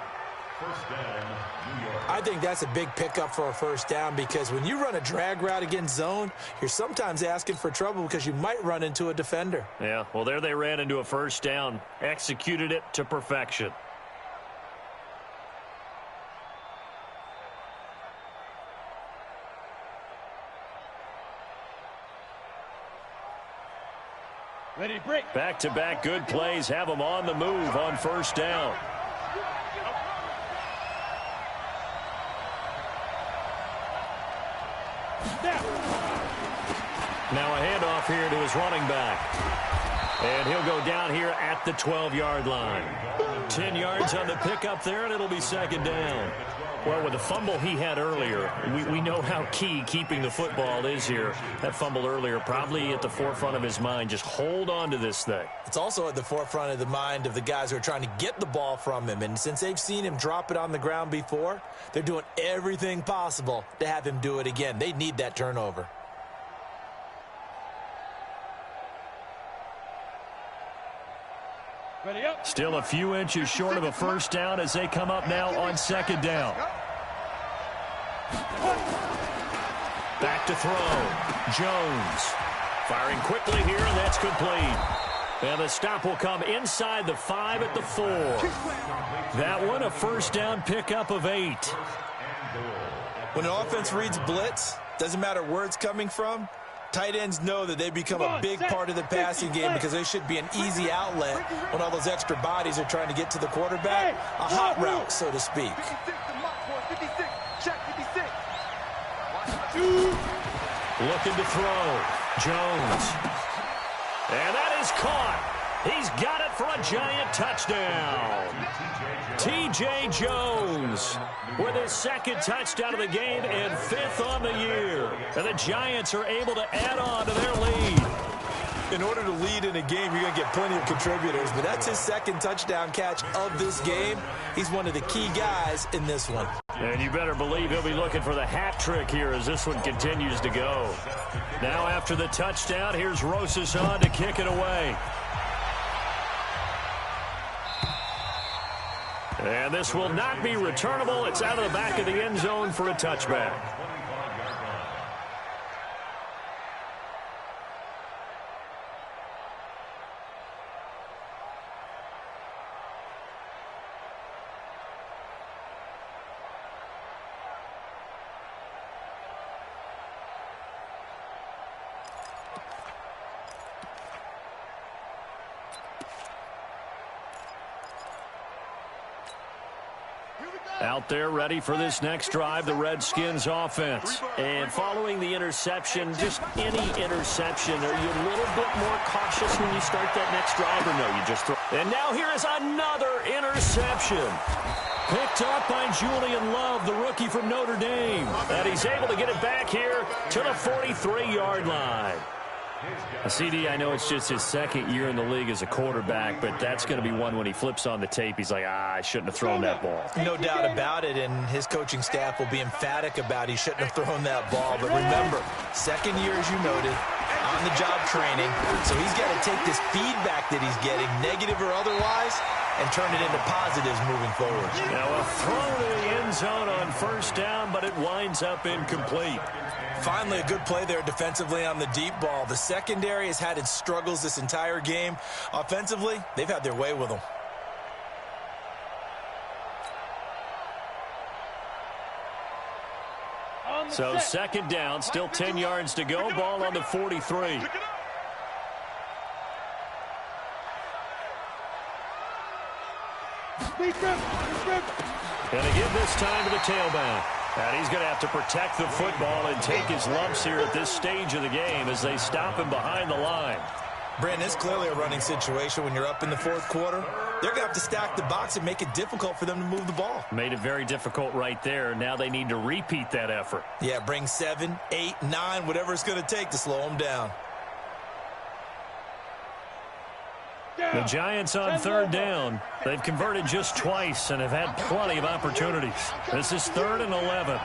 First down, New York. I think that's a big pickup for a first down because when you run a drag route against zone, you're sometimes asking for trouble because you might run into a defender. Yeah, well, there they ran into a first down. Executed it to perfection. Ready, break. Back-to-back good plays have them on the move on first down. Now a handoff here to his running back. And he'll go down here at the 12-yard line. 10 yards on the pickup there, and it'll be second down. Well, with the fumble he had earlier, we know how key keeping the football is here. That fumble earlier probably at the forefront of his mind. Just hold on to this thing. It's also at the forefront of the mind of the guys who are trying to get the ball from him. And since they've seen him drop it on the ground before, they're doing everything possible to have him do it again. They need that turnover. Ready up. Still a few inches short of a first down as they come up now on second down. Back to throw. Jones firing quickly here, and that's complete. And the stop will come inside the 5 at the 4. That one a first down pickup of 8. When an offense reads blitz, doesn't matter where it's coming from, Tight ends know that they become a big part of the passing game because they should be an easy outlet when all those extra bodies are trying to get to the quarterback. A hot route, so to speak. 56, check 56. Looking to throw. Jones. And that is caught. He's got it for a giant touchdown. T.J. Jones with his second touchdown of the game and 5th on the year. And the Giants are able to add on to their lead. In order to lead in a game, you're going to get plenty of contributors, but that's his second touchdown catch of this game. He's one of the key guys in this one. And you better believe he'll be looking for the hat trick here as this one continues to go. Now after the touchdown, here's Rosas on to kick it away. And this will not be returnable. It's out of the back of the end zone for a touchback. Out there ready for this next drive, the Redskins offense. And following the interception, just any interception, are you a little bit more cautious when you start that next drive, or no, you just throw? And now here is another interception. Picked up by Julian Love, the rookie from Notre Dame. And he's able to get it back here to the 43-yard line. CD, I know it's just his second year in the league as a quarterback, but that's going to be one when he flips on the tape. He's like, I shouldn't have thrown that ball. No doubt about it, and his coaching staff will be emphatic about he shouldn't have thrown that ball. But remember, second year, as you noted, on-the-job training, so he's got to take this feedback that he's getting, negative or otherwise, and turn it into positives moving forward. Now a throw to the end zone on first down, but it winds up incomplete. Finally, a good play there defensively on the deep ball. The secondary has had its struggles this entire game. Offensively, they've had their way with them. So second down, still 10 yards to go. Ball on the 43. Gonna give this time to the tailback. And he's going to have to protect the football and take his lumps here at this stage of the game as they stop him behind the line. Brandon, it's clearly a running situation when you're up in the fourth quarter. They're going to have to stack the box and make it difficult for them to move the ball. Made it very difficult right there. Now they need to repeat that effort. Yeah, bring 7, 8, 9, whatever it's going to take to slow them down. The Giants on third down. They've converted just twice and have had plenty of opportunities. This is 3rd and 11.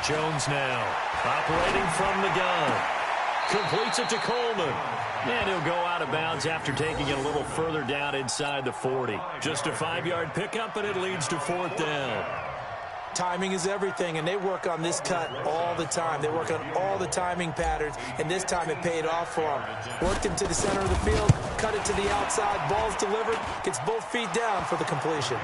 Jones now operating from the gun. Completes it to Coleman. And he'll go out of bounds after taking it a little further down inside the 40. Just a 5-yard pickup, and it leads to 4th down. Timing is everything, and they work on this cut all the time. They work on all the timing patterns, and this time it paid off for them. Worked into the center of the field, cut it to the outside, ball's delivered, gets both feet down for the completion.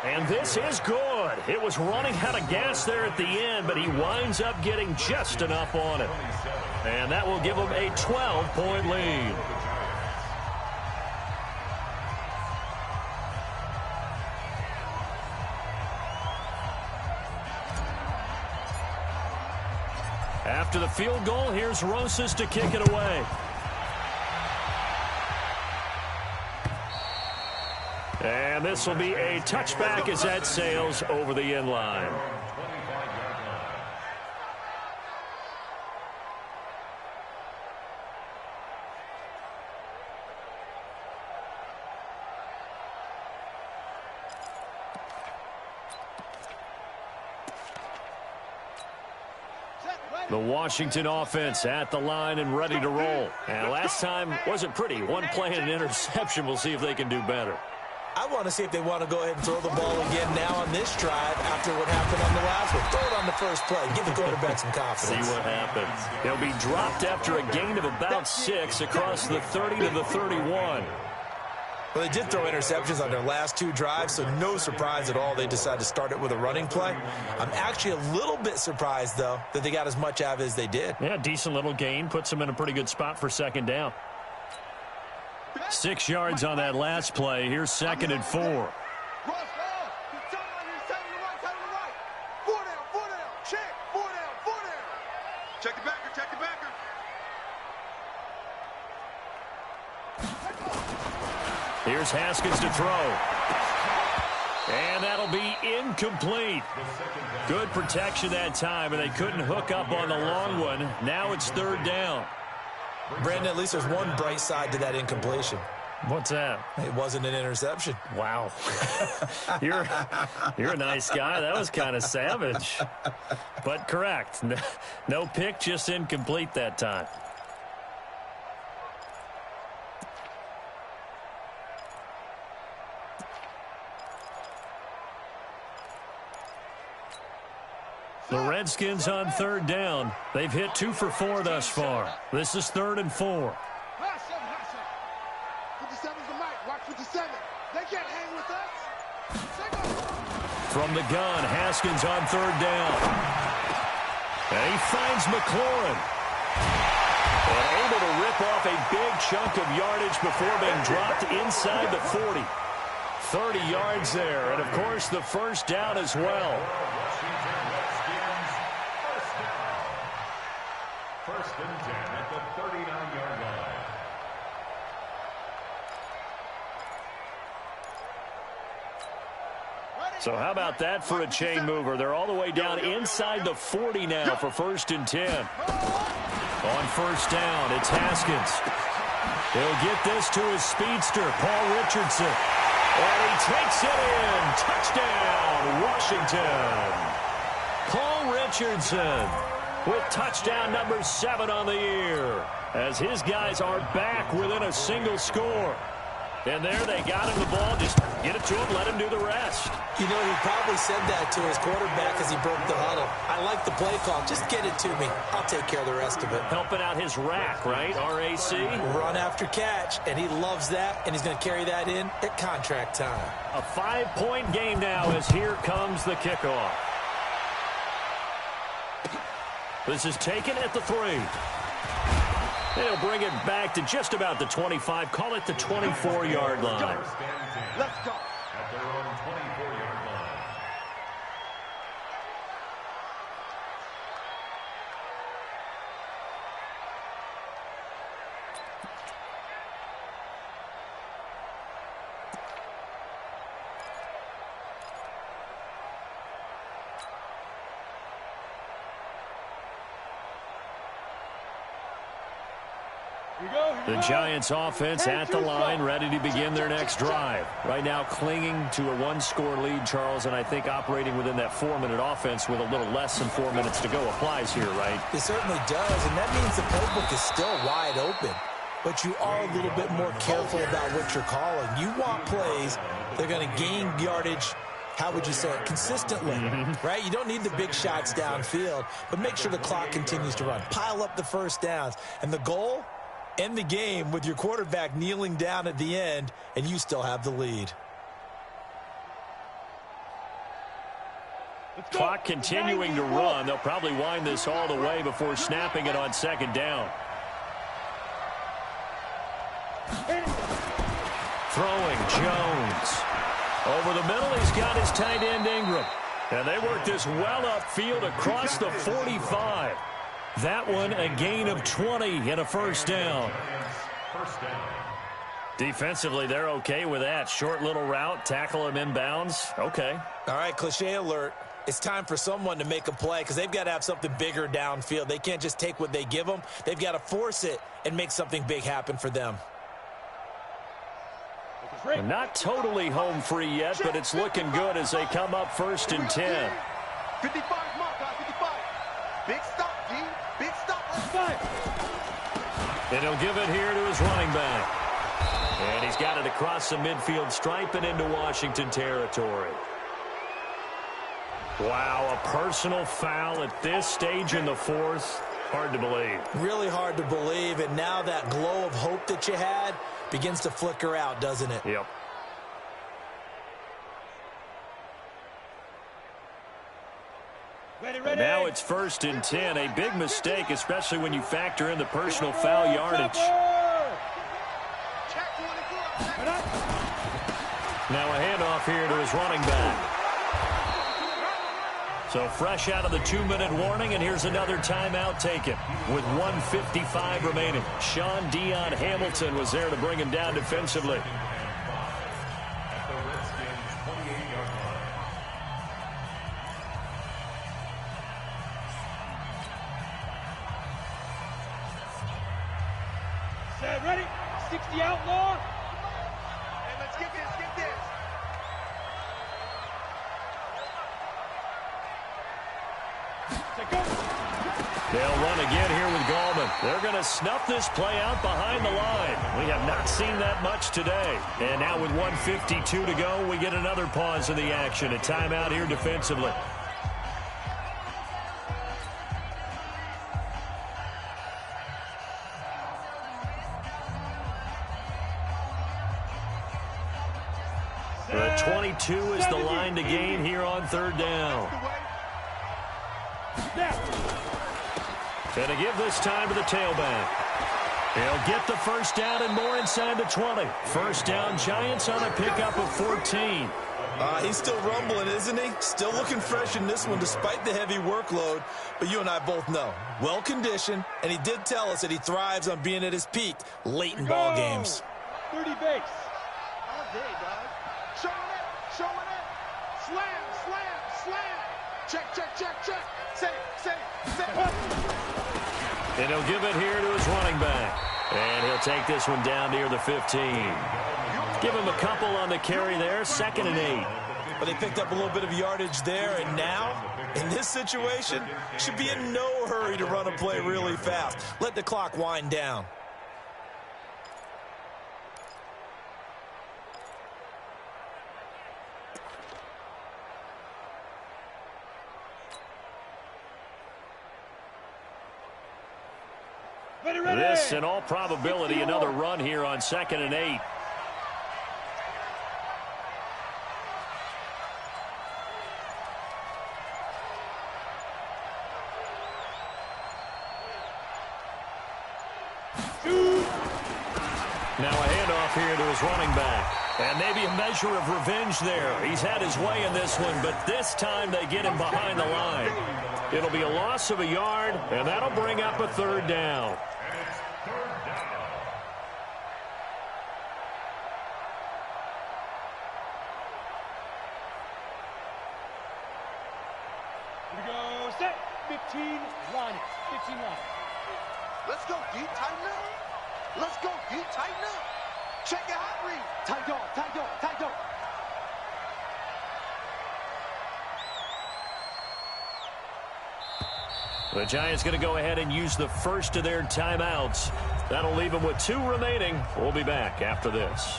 And this is good. It was running out of gas there at the end, but he winds up getting just enough on it. And that will give him a 12-point lead. After the field goal, here's Rosas to kick it away. And this will be a touchback as that sails over the end line. The Washington offense at the line and ready to roll. And last time wasn't pretty. One play and an interception. We'll see if they can do better. I want to see if they want to go ahead and throw the ball again now on this drive after what happened on the last one. Throw it on the first play. Give the quarterback some confidence. See what happens. They'll be dropped after a gain of about 6 across the 30 to the 31. Well, they did throw interceptions on their last 2 drives, so no surprise at all they decided to start it with a running play. I'm actually a little bit surprised, though, that they got as much out of it as they did. Yeah, decent little gain. Puts them in a pretty good spot for second down. 6 yards on that last play. Here's 2nd and 4. Check the backer, check the backer. Here's Haskins to throw. And that'll be incomplete. Good protection that time, and they couldn't hook up on the long one. Now it's 3rd down. Brandon, at least there's one bright side to that incompletion. What's that? It wasn't an interception. Wow. You're a nice guy. That was kind of savage. But correct. No pick, just incomplete that time. The Redskins on 3rd down. They've hit 2 for 4 thus far. This is 3rd and 4. 57's the mic. Watch 57. They can't hang with us. From the gun, Haskins on 3rd down. And he finds McLaurin. And able to rip off a big chunk of yardage before being dropped inside the 40. 30 yards there. And, of course, the 1st down as well. First and 10 at the 39-yard line. So how about that for a chain mover? They're all the way down inside the 40 now for 1st and 10. On 1st down, it's Haskins. He'll get this to his speedster, Paul Richardson. And he takes it in. Touchdown, Washington. Paul Richardson with touchdown number 7 on the year, as his guys are back within a single score. And there they got him the ball. Just get it to him, let him do the rest. You know, he probably said that to his quarterback as he broke the huddle. I like the play call. Just get it to me. I'll take care of the rest of it. Helping out his rack, right? RAC. Run after catch, and he loves that, and he's going to carry that in at contract time. A 5-point game now as here comes the kickoff. This is taken at the 3. They'll bring it back to just about the 25. Call it the 24-yard line. Let's go. At their own 24-yard line. The Giants offense at the line, ready to begin their next drive. Right now clinging to a 1-score lead, Charles, and I think operating within that 4-minute offense with a little less than 4 minutes to go applies here, right? It certainly does, and that means the playbook is still wide open. But you are a little bit more careful about what you're calling. You want plays that are going to gain yardage, how would you say it, consistently, right? You don't need the big shots downfield, but make sure the clock continues to run. Pile up the first downs. And the goal? End the game with your quarterback kneeling down at the end, and you still have the lead. Clock continuing to run. They'll probably wind this all the way before snapping it on 2nd down. Throwing Jones. Over the middle, he's got his tight end Ingram. And they work this well upfield across the 45. That one a gain of 20 and a 1st down. Defensively, they're okay with that. Short little route, tackle him inbounds. Okay. All right, cliche alert. It's time for someone to make a play because they've got to have something bigger downfield. They can't just take what they give them. They've got to force it and make something big happen for them. Not totally home free yet, but it's looking good as they come up 1st and 10. 55, mark, 55. Big stop, G. Big stop. And he'll give it here to his running back. And he's got it across the midfield stripe and into Washington territory. Wow, a personal foul at this stage in the 4th. Hard to believe. Really hard to believe, and now that glow of hope that you had begins to flicker out, doesn't it? Yep. Ready. Now it's 1st and 10. A big mistake, especially when you factor in the personal foul yardage. Now a handoff here to his running back. So fresh out of the 2-minute warning, and here's another timeout taken with 1:55 remaining. Sean Dion Hamilton was there to bring him down defensively. Set, ready? 60 outlaw. Hey, let's get this. They'll run again here with Gallman. They're going to snuff this play out behind the line. We have not seen that much today. And now with 1:52 to go, we get another pause in the action. A timeout here defensively. The 22 is the line to gain here on 3rd down. Going to give this time to the tailback. He'll get the 1st down and more inside the 20. 1st down, Giants on a pickup of 14. He's still rumbling, isn't he? Still looking fresh in this one despite the heavy workload. But you and I both know, well-conditioned, and he did tell us that he thrives on being at his peak late in ball games. 30 base. All day, dog. Showing it. Slam. Check. Say. And he'll give it here to his running back. And he'll take this one down near the 15. Give him a couple on the carry there. 2nd and 8. But they picked up a little bit of yardage there, and now, in this situation, should be in no hurry to run a play really fast. Let the clock wind down. Ready. This, in all probability, another run here on 2nd and 8. Now a handoff here to his running back. And maybe a measure of revenge there. He's had his way in this one, but this time they get him behind the line. It'll be a loss of a yard, and that'll bring up a 3rd down. Here we go. Set. 15 line. Let's go deep, tighten up. Check it out, read. Tight dog. The Giants going to go ahead and use the first of their timeouts. That'll leave them with 2 remaining. We'll be back after this.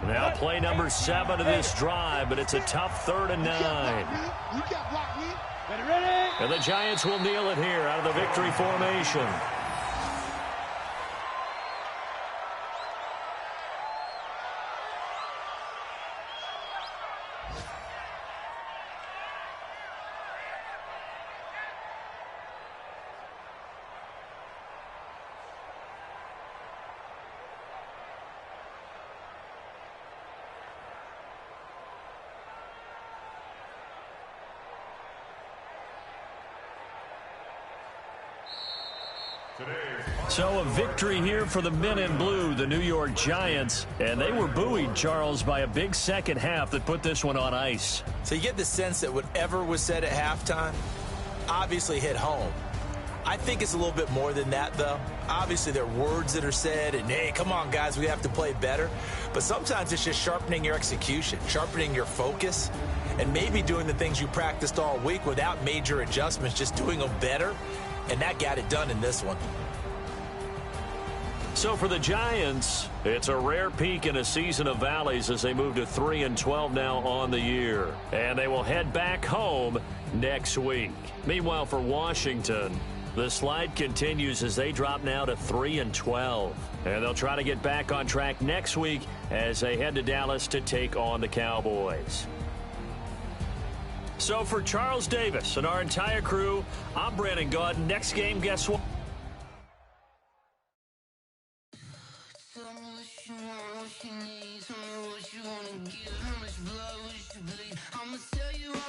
Now play number 7 of this drive, but it's a tough 3rd and 9. Ready. And the Giants will kneel it here out of the victory formation. So a victory here for the men in blue, the New York Giants. And they were buoyed, Charles, by a big second half that put this one on ice. So you get the sense that whatever was said at halftime obviously hit home. I think it's a little bit more than that, though. Obviously, there are words that are said, and, hey, come on, guys, we have to play better. But sometimes it's just sharpening your execution, sharpening your focus. and maybe doing the things you practiced all week without major adjustments, just doing them better, and that got it done in this one. So for the Giants, it's a rare peak in a season of valleys as they move to 3-12 now on the year. And they will head back home next week. Meanwhile, for Washington, the slide continues as they drop now to 3-12. And they'll try to get back on track next week as they head to Dallas to take on the Cowboys. So for Charles Davis and our entire crew, I'm Brandon Gaud. Next game, guess what? Tell me what you want, what you need. Tell me what you wanna give. How much blood would you bleed? I'ma tell you.